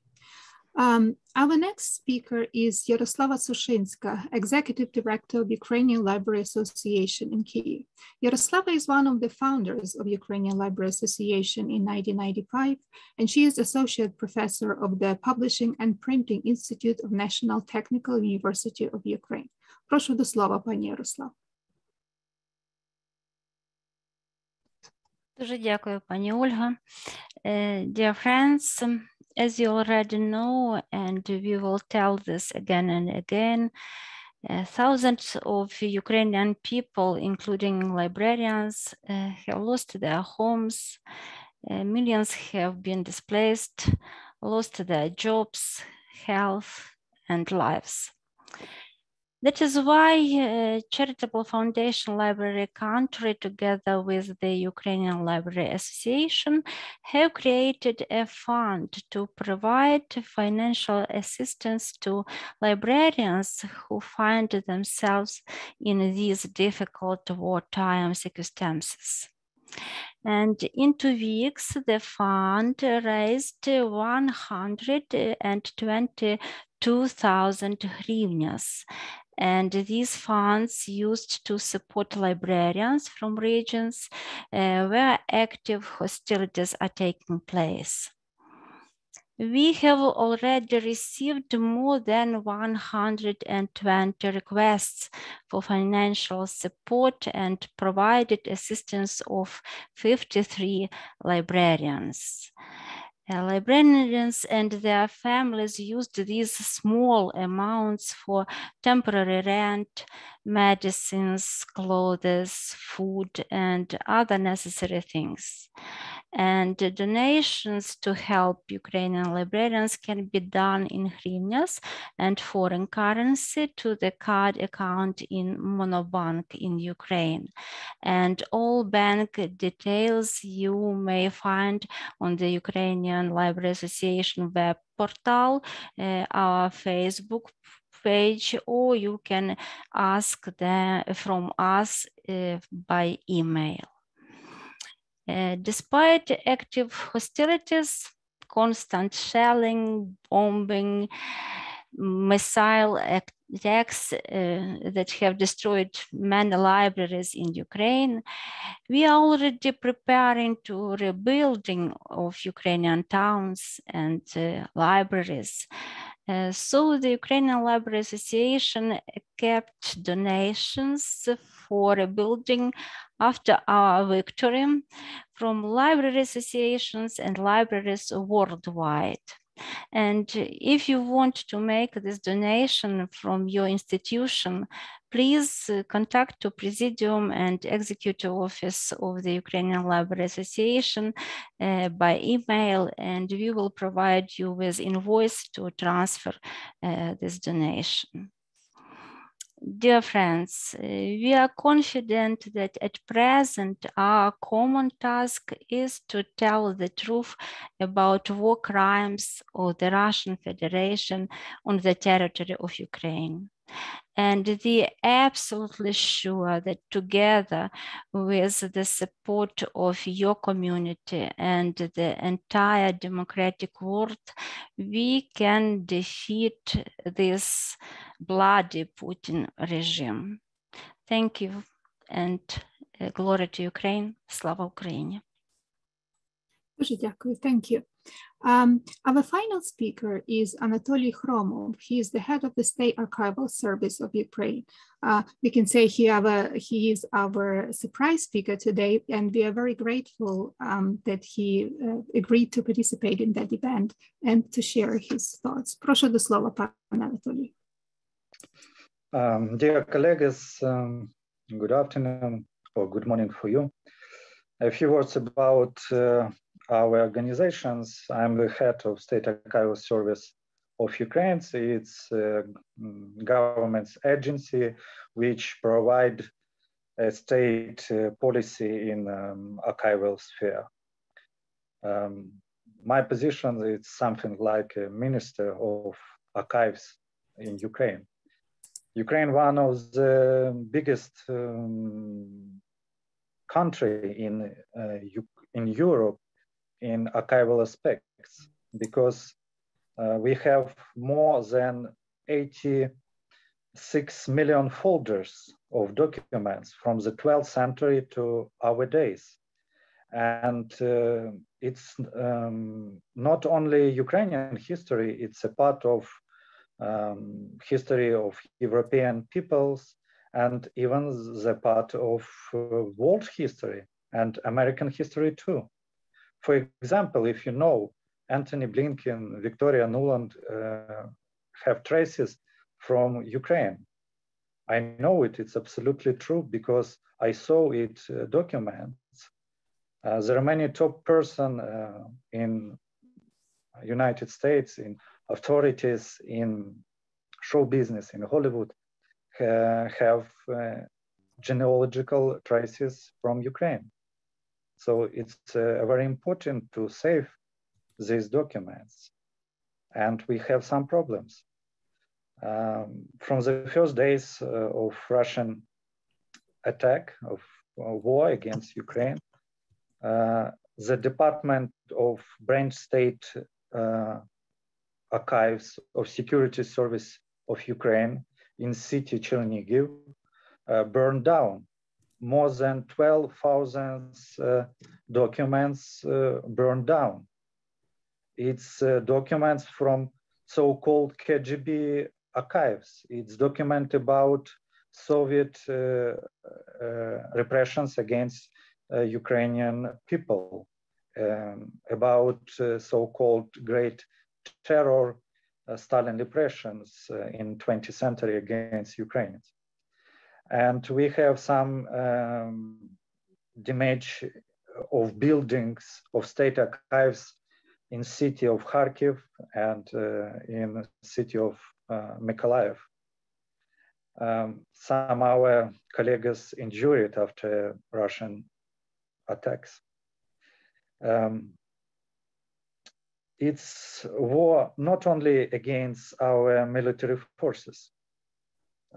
Our next speaker is Yaroslava Sushinska, Executive Director of Ukrainian Library Association in Kyiv. Yaroslava is one of the founders of Ukrainian Library Association in 1995, and she is Associate Professor of the Publishing and Printing Institute of National Technical University of Ukraine. Прошу до слова, пані Ярослав. Дуже дякую, пані Ольга. Dear friends, as you already know, and we will tell this again and again, thousands of Ukrainian people, including librarians, have lost their homes. Millions have been displaced, lost their jobs, health, and lives. That is why charitable foundation Library Country, together with the Ukrainian Library Association, have created a fund to provide financial assistance to librarians who find themselves in these difficult wartime circumstances. And in 2 weeks, the fund raised 122,000 hryvnias. And these funds used to support librarians from regions where active hostilities are taking place. We have already received more than 120 requests for financial support and provided assistance of 53 librarians. Librarians and their families used these small amounts for temporary rent, medicines, clothes, food, and other necessary things. And donations to help Ukrainian librarians can be done in hryvnias and foreign currency to the card account in Monobank in Ukraine. And all bank details you may find on the Ukrainian Library Association web portal, our Facebook page, or you can ask them from us by email. Despite active hostilities, constant shelling, bombing, missile attacks that have destroyed many libraries in Ukraine, we are already preparing to rebuilding of Ukrainian towns and libraries. So the Ukrainian Library Association kept donations for rebuilding after our victory from library associations and libraries worldwide. And if you want to make this donation from your institution, please contact the Presidium and Executive Office of the Ukrainian Library Association by email, and we will provide you with invoice to transfer this donation. Dear friends, we are confident that at present our common task is to tell the truth about war crimes of the Russian Federation on the territory of Ukraine. And we are absolutely sure that together with the support of your community and the entire democratic world, we can defeat this bloody Putin regime. Thank you, and glory to Ukraine. Slava Ukraini. Дуже дякую. Thank you. Our final speaker is Anatoly Khromov. He is the head of the State Archival Service of Ukraine. We can say he is our surprise speaker today, and we are very grateful that he agreed to participate in that event and to share his thoughts. Прошу до слова, пане Анатолій. Dear colleagues, good afternoon or good morning for you. A few words about our organizations. I'm the head of State Archival Service of Ukraine. It's a government's agency which provide a state policy in archival sphere. My position is something like a minister of archives in Ukraine. Ukraine, one of the biggest country in Europe in archival aspects, because we have more than 86 million folders of documents from the 12th century to our days. And it's not only Ukrainian history, it's a part of history of European peoples, and even the part of world history and American history too. For example, if you know, Antony Blinken, Victoria Nuland have traces from Ukraine. I know it, it's absolutely true because I saw it documents. There are many top persons in United States, in authorities, in show business, in Hollywood, have genealogical traces from Ukraine. So it's very important to save these documents. And we have some problems. From the first days of Russian attack, of war against Ukraine, the Department of Branch State Archives of Security Service of Ukraine in city Chernihiv burned down. More than 12,000 documents burned down. It's documents from so-called KGB archives. It's document about Soviet repressions against Ukrainian people, about so-called Great Terror, Stalin repressions in 20th century against Ukrainians. And we have some damage of buildings of state archives in city of Kharkiv and in city of Mykolaiv. Some of our colleagues injured after Russian attacks. It's war not only against our military forces.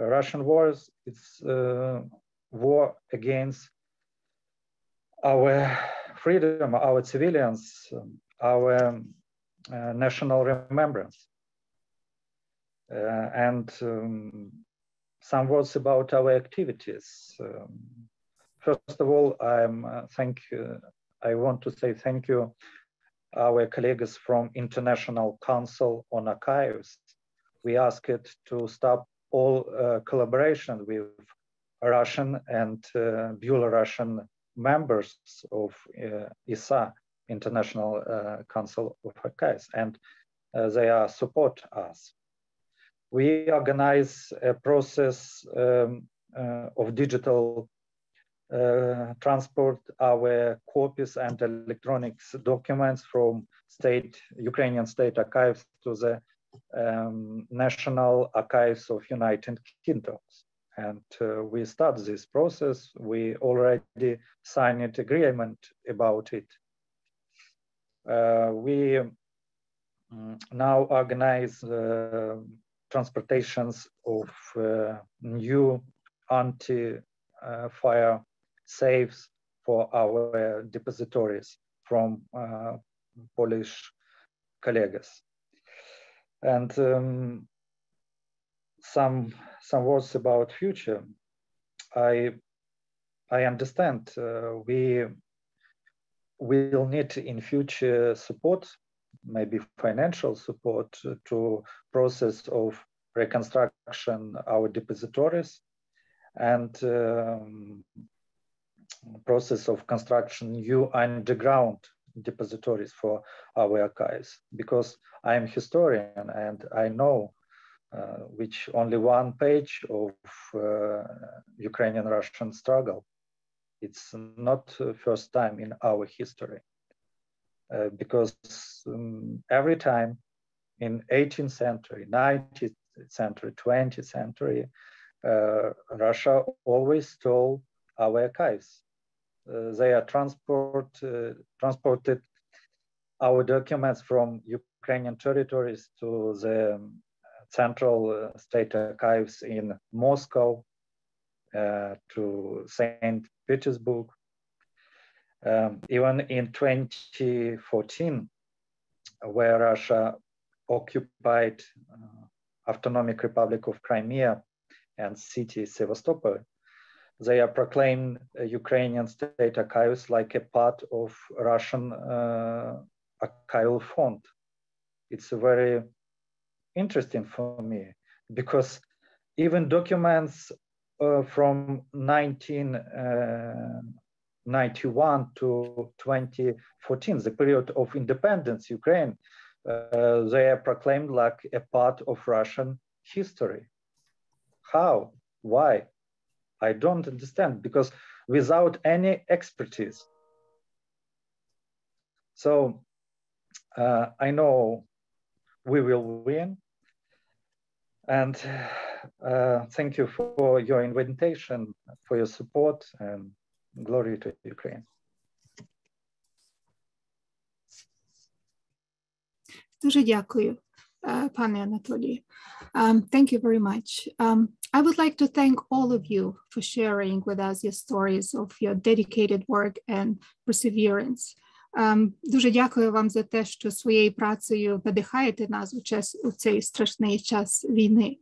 Russian wars, it's war against our freedom, our civilians, our national remembrance. And some words about our activities. First of all, I want to say thank you, our colleagues from International Council on Archives. We asked it to stop all collaboration with Russian and Belarusian members of ISA, International Council of Archives, and they support us. We organize a process of digital transport our copies and electronics documents from Ukrainian state archives to the National Archives of United Kingdom. And we start this process. We already signed an agreement about it. We now organize transportations of new anti-fire safes for our depositories from Polish colleagues. And some words about future. I understand we will need in future support, maybe financial support, to process of reconstruction our depositories and process of construction new underground depositories for our archives, because I'm a historian and I know which only one page of Ukrainian-Russian struggle. It's not first time in our history, because every time in 18th century, 19th century, 20th century, Russia always stole our archives. They are transported our documents from Ukrainian territories to the Central State Archives in Moscow, to St. Petersburg. Even in 2014, where Russia occupied Autonomic Republic of Crimea and city Sevastopol, they are proclaimed Ukrainian state archives like a part of Russian archival fund. It's very interesting for me, because even documents from 1991 to 2014, the period of independence, Ukraine, they are proclaimed like a part of Russian history. How? Why? I don't understand, because without any expertise. So I know we will win. And thank you for your invitation, for your support, and glory to Ukraine. Дуже дякую, пане Анатолію. Thank you very much. I would like to thank all of you for sharing with us your stories of your dedicated work and perseverance. Дуже дякую вам за те, що своєю працею надихаєте нас у цей страшний час війни.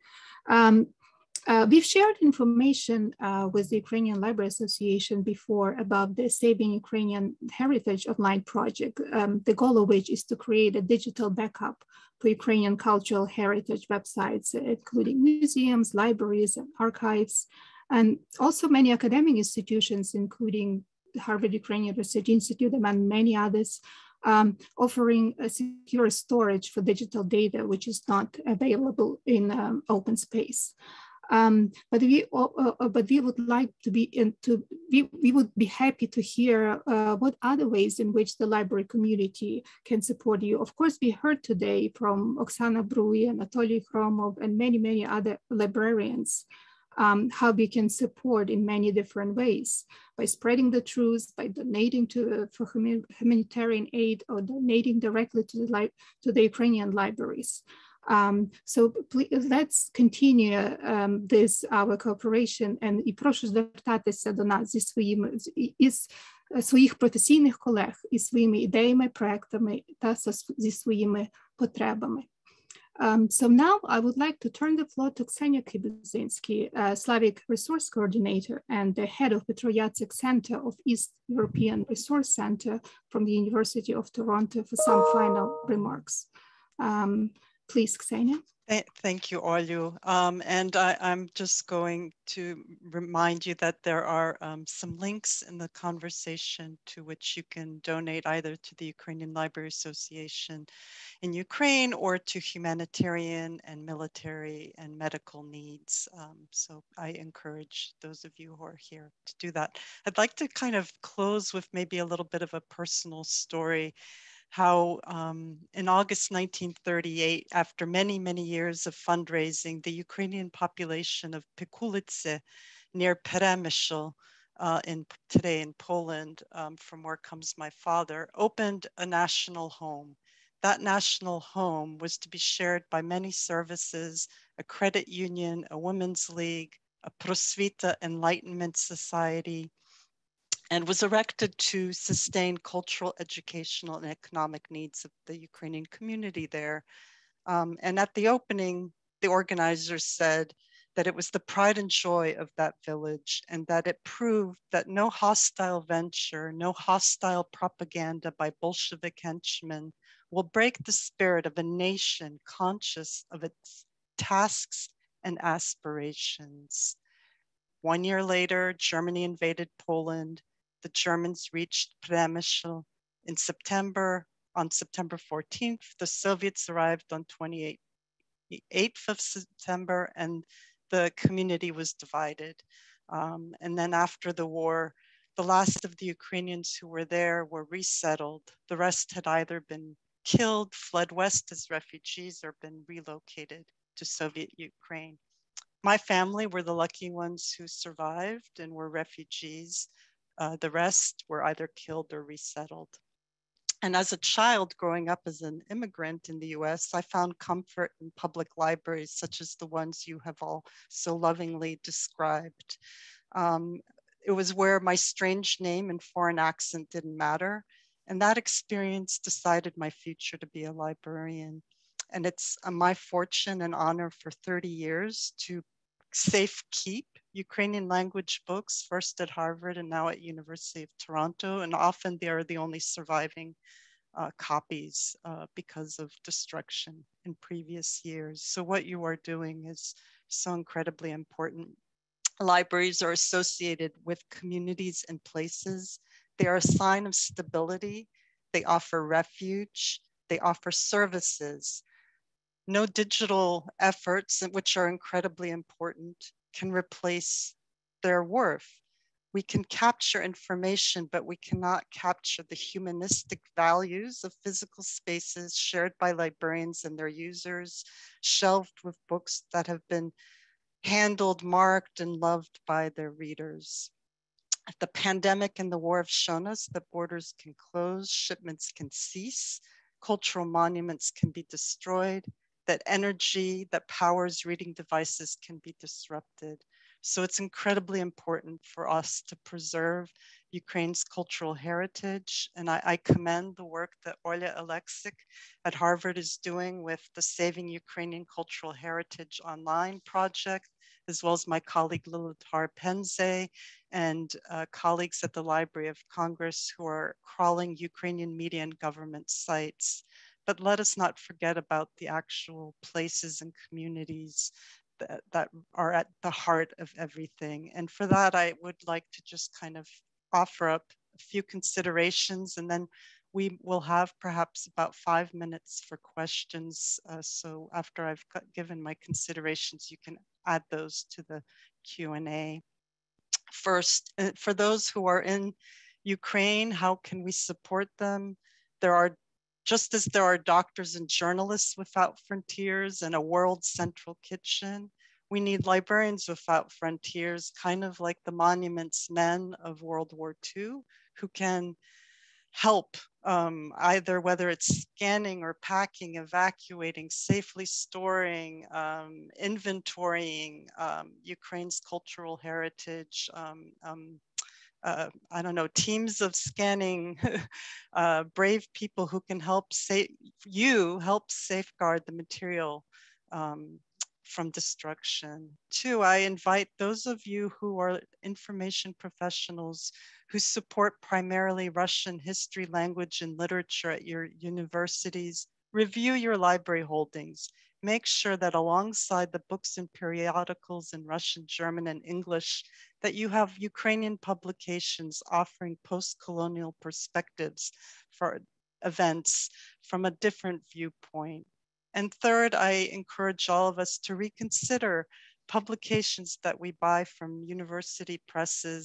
We've shared information with the Ukrainian Library Association before about the Saving Ukrainian Heritage Online project, the goal of which is to create a digital backup for Ukrainian cultural heritage websites, including museums, libraries, and archives, and also many academic institutions, including the Harvard Ukrainian Research Institute, among many others, offering a secure storage for digital data, which is not available in open space. But we would like to we would be happy to hear what other ways in which the library community can support you. Of course, we heard today from Oksana Brui, Anatoly Khromov, and many other librarians how we can support in many different ways, by spreading the truth, by donating for humanitarian aid, or donating directly to the Ukrainian libraries. So please, let's continue our cooperation, і прошу звертатися до нас із своїх професійних колег, із своїми ідеями, проектами та зі своїми потребами. So now I would like to turn the floor to Ksenya Kiebuzinski, Slavic Resource Coordinator and the head of Petro Jacyk Center of East European Resource Center from the University of Toronto, for some final remarks. Please, Ksenia. Thank you, Olha. And I'm just going to remind you that there are some links in the conversation to which you can donate either to the Ukrainian Library Association in Ukraine or to humanitarian and military and medical needs. So I encourage those of you who are here to do that. I'd like to kind of close with maybe a little bit of a personal story. How in August 1938, after many, many years of fundraising, the Ukrainian population of Pikulitse near Przemysl, today in Poland, from where comes my father, opened a national home. That national home was to be shared by many services, a credit union, a women's league, a Prosvita Enlightenment Society, and was erected to sustain cultural, educational, and economic needs of the Ukrainian community there. And at the opening, the organizers said that it was the pride and joy of that village and that it proved that no hostile venture, no hostile propaganda by Bolshevik henchmen will break the spirit of a nation conscious of its tasks and aspirations. 1 year later, Germany invaded Poland. The Germans reached Przemysl in September. On September 14th, the Soviets arrived on 28th of September, and the community was divided. And then after the war, the last of the Ukrainians who were there were resettled. The rest had either been killed, fled west as refugees, or been relocated to Soviet Ukraine. My family were the lucky ones who survived and were refugees. The rest were either killed or resettled. And as a child growing up as an immigrant in the US, I found comfort in public libraries such as the ones you have all so lovingly described. It was where my strange name and foreign accent didn't matter. And that experience decided my future to be a librarian. And it's my fortune and honor for 30 years to safe keep Ukrainian language books, first at Harvard and now at University of Toronto. And often they are the only surviving copies because of destruction in previous years. So what you are doing is so incredibly important. Libraries are associated with communities and places. They are a sign of stability. They offer refuge. They offer services. No digital efforts, which are incredibly important, can replace their worth. We can capture information, but we cannot capture the humanistic values of physical spaces shared by librarians and their users, shelved with books that have been handled, marked, and loved by their readers. The pandemic and the war have shown us that borders can close, shipments can cease, cultural monuments can be destroyed, that energy that powers reading devices can be disrupted. So it's incredibly important for us to preserve Ukraine's cultural heritage. And I commend the work that Olha Aleksic at Harvard is doing with the Saving Ukrainian Cultural Heritage Online project, as well as my colleague Liladhar Pendse and colleagues at the Library of Congress who are crawling Ukrainian media and government sites. But let us not forget about the actual places and communities that are at the heart of everything. And for that, I would like to just kind of offer up a few considerations, and then we will have perhaps about 5 minutes for questions. So after I've given my considerations, you can add those to the Q&A. First, for those who are in Ukraine, how can we support them? Just as there are doctors and journalists without frontiers and a world central kitchen, we need librarians without frontiers, kind of like the monuments men of World War II, who can help either whether it's scanning or packing, evacuating, safely storing, inventorying Ukraine's cultural heritage, I don't know, teams of scanning brave people who can help safeguard the material from destruction. Two, I invite those of you who are information professionals who support primarily Russian history, language, and literature at your universities, review your library holdings. make sure that alongside the books and periodicals in Russian, German, and English, that you have Ukrainian publications offering post-colonial perspectives for events from a different viewpoint. And third, I encourage all of us to reconsider publications that we buy from university presses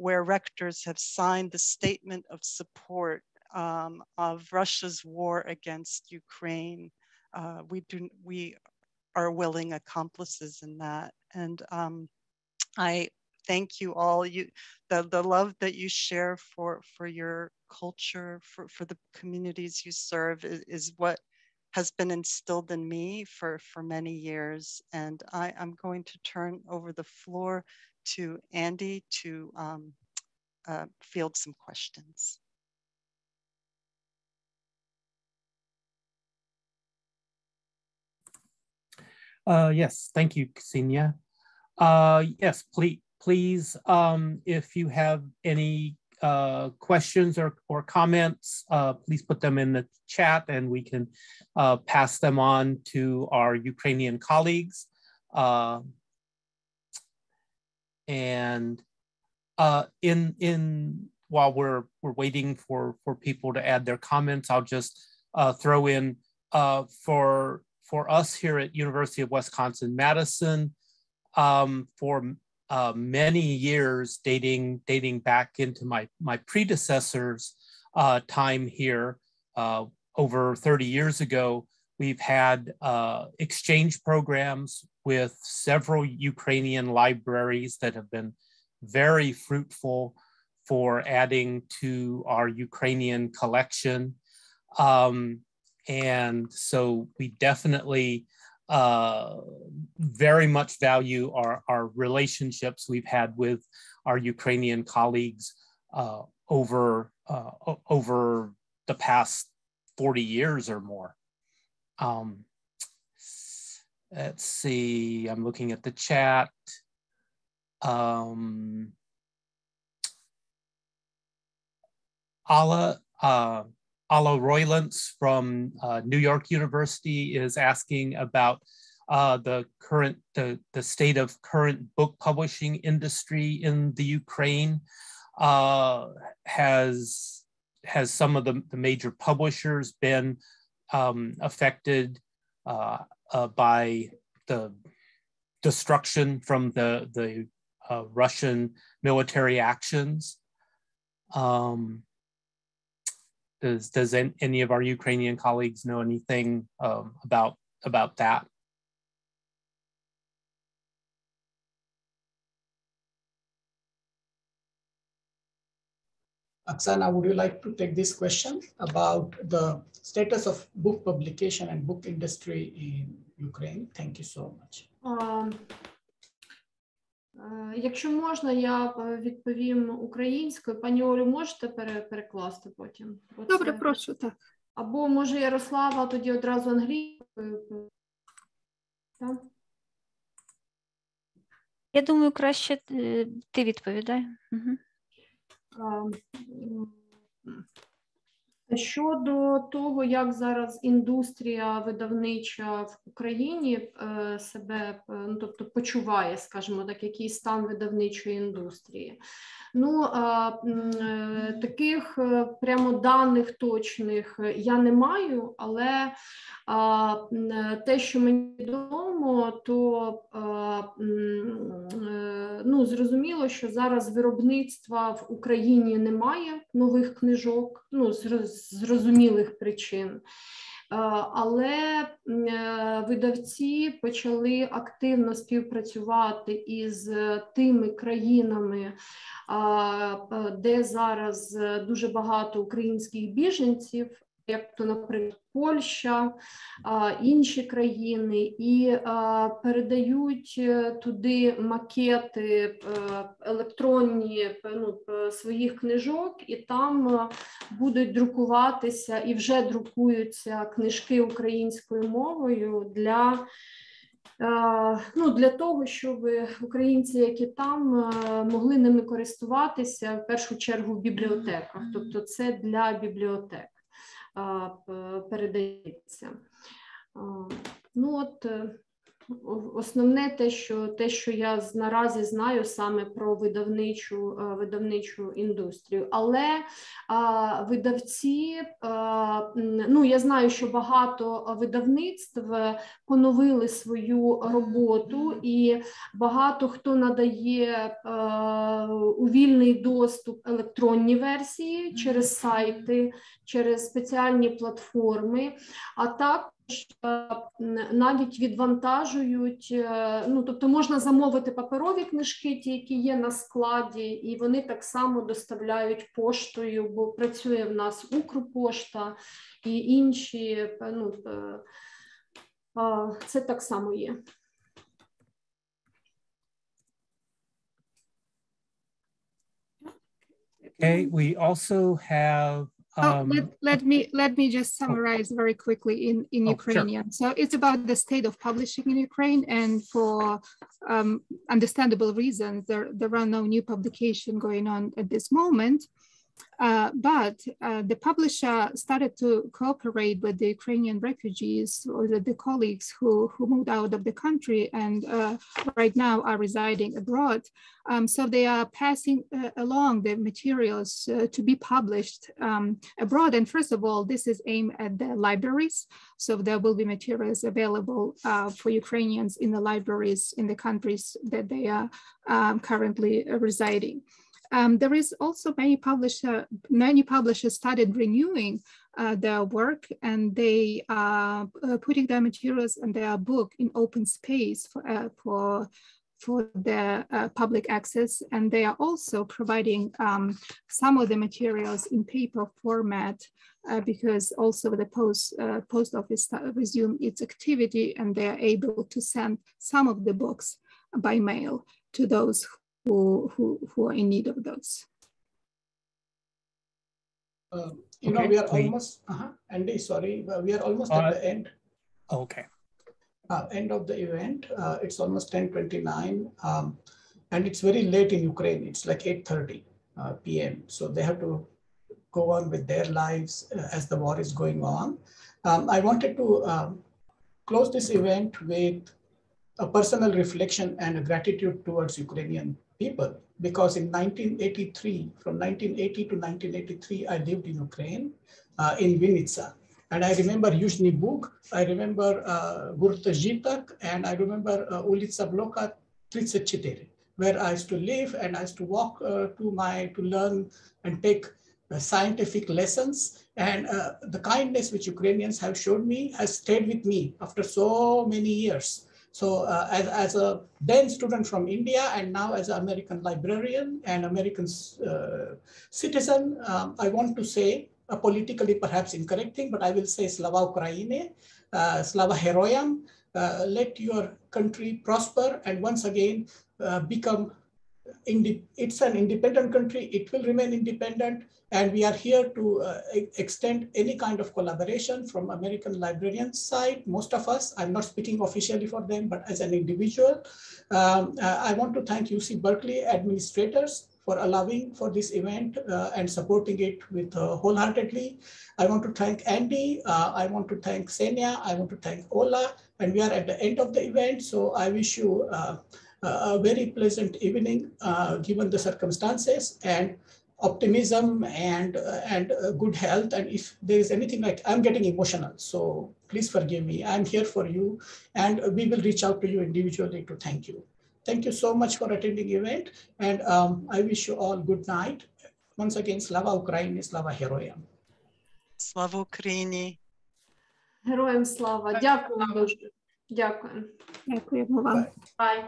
where rectors have signed the statement of support of Russia's war against Ukraine. We are willing accomplices in that. And I thank you all. The love that you share for your culture, for the communities you serve is what has been instilled in me for many years. And I'm going to turn over the floor to Andy to field some questions. Yes, thank you, Ksenia. Yes, please, if you have any questions or comments, please put them in the chat and we can pass them on to our Ukrainian colleagues. And while we're waiting for people to add their comments, I'll just throw in for us here at University of Wisconsin-Madison, for many years, dating back into my predecessor's time here, over 30 years ago, we've had exchange programs with several Ukrainian libraries that have been very fruitful for adding to our Ukrainian collection. And so we definitely very much value our relationships we've had with our Ukrainian colleagues over the past 40 years or more. Let's see, I'm looking at the chat. Ala Roylance from New York University is asking about the state of current book publishing industry in the Ukraine. Has some of the major publishers been affected by the destruction from the Russian military actions? Does any of our Ukrainian colleagues know anything about that? Oksana, would you like to take this question about the status of book publication and book industry in Ukraine? Thank you so much. Якщо можна, я відповім українською. Пані Олю, можете перекласти потім? Добре, прошу, так. Або, може, Ярослава, тоді одразу англійською. Так? Я думаю, краще ти відповідай. Щодо того, як зараз індустрія видавнича в Україні себе, тобто почуває, скажімо так, який стан видавничої індустрії. Ну, таких прямо даних точних я не маю, але те, що мені відомо, то ну, зрозуміло, що зараз виробництва в Україні немає нових книжок, ну, з зрозумілих причин. Але видавці почали активно співпрацювати із тими країнами, де зараз дуже багато українських біженців, як то, наприклад, Польща, інші країни, і передають туди макети електронні, ну, своїх книжок, і там будуть друкуватися, і вже друкуються книжки українською мовою для, ну, для того, щоб українці, які там, могли ними користуватися, в першу чергу в бібліотеках. Тобто це для бібліотек передається. Ну от, основне те, що я наразі знаю саме про видавничу індустрію. Але видавці, ну, я знаю, що багато видавництв поновили свою роботу, і багато хто надає у вільний доступ електронні версії через сайти, через спеціальні платформи, а так навіть відвантажують, ну, тобто можна замовити паперові книжки, ті, які є на складі, і вони так само доставляють поштою, бо працює в нас Укрпошта і інші, ну, це так само є. Okay, we also have let me just summarize very quickly in Ukrainian. Sure. So it's about the state of publishing in Ukraine, and for understandable reasons, there are no new publication going on at this moment. But the publisher started to cooperate with the Ukrainian refugees or the colleagues who moved out of the country and right now are residing abroad. So they are passing along the materials to be published abroad. And first of all, this is aimed at the libraries. So there will be materials available for Ukrainians in the libraries in the countries that they are currently residing. There is also many publishers started renewing their work, and they are putting their materials and their book in open space for the public access, and they are also providing some of the materials in paper format because also the post office resumed its activity, and they are able to send some of the books by mail to those who are in need of those. You know, we are almost, Andy, sorry, we are almost at the end. Okay. End of the event. It's almost 10:29, and it's very late in Ukraine. It's like 8:30 p.m. So they have to go on with their lives as the war is going on. I wanted to close this event with a personal reflection and a gratitude towards Ukrainian people, because in 1983, from 1980 to 1983, I lived in Ukraine, in Vinnytsia. And I remember Yuzhny Bug, I remember Gurta Zhitak, and I remember Ulitsa Bloka 34, where I used to live and I used to walk to learn and take scientific lessons. And the kindness which Ukrainians have shown me has stayed with me after so many years. So as a then student from India and now as an American librarian and American citizen, I want to say a politically perhaps incorrect thing, but I will say Slava Ukraine, Slava Heroyam, let your country prosper and once again become, it's an independent country, it will remain independent, and we are here to extend any kind of collaboration from American librarians side, most of us. I'm not speaking officially for them, but as an individual. I want to thank UC Berkeley administrators for allowing for this event and supporting it with wholeheartedly. I want to thank Andy, I want to thank Ksenya, I want to thank Ola, and we are at the end of the event, so I wish you a very pleasant evening given the circumstances, and optimism and good health. And if there is anything, like, I'm getting emotional, so please forgive me. I'm here for you, and we will reach out to you individually to thank you. Thank you so much for attending the event, and I wish you all good night. Once again, Slava Ukraini, Slava Heroyam. Slava Ukraini. Героям слава. Дякую дуже. Дякую. Дякуємо вам. Bye.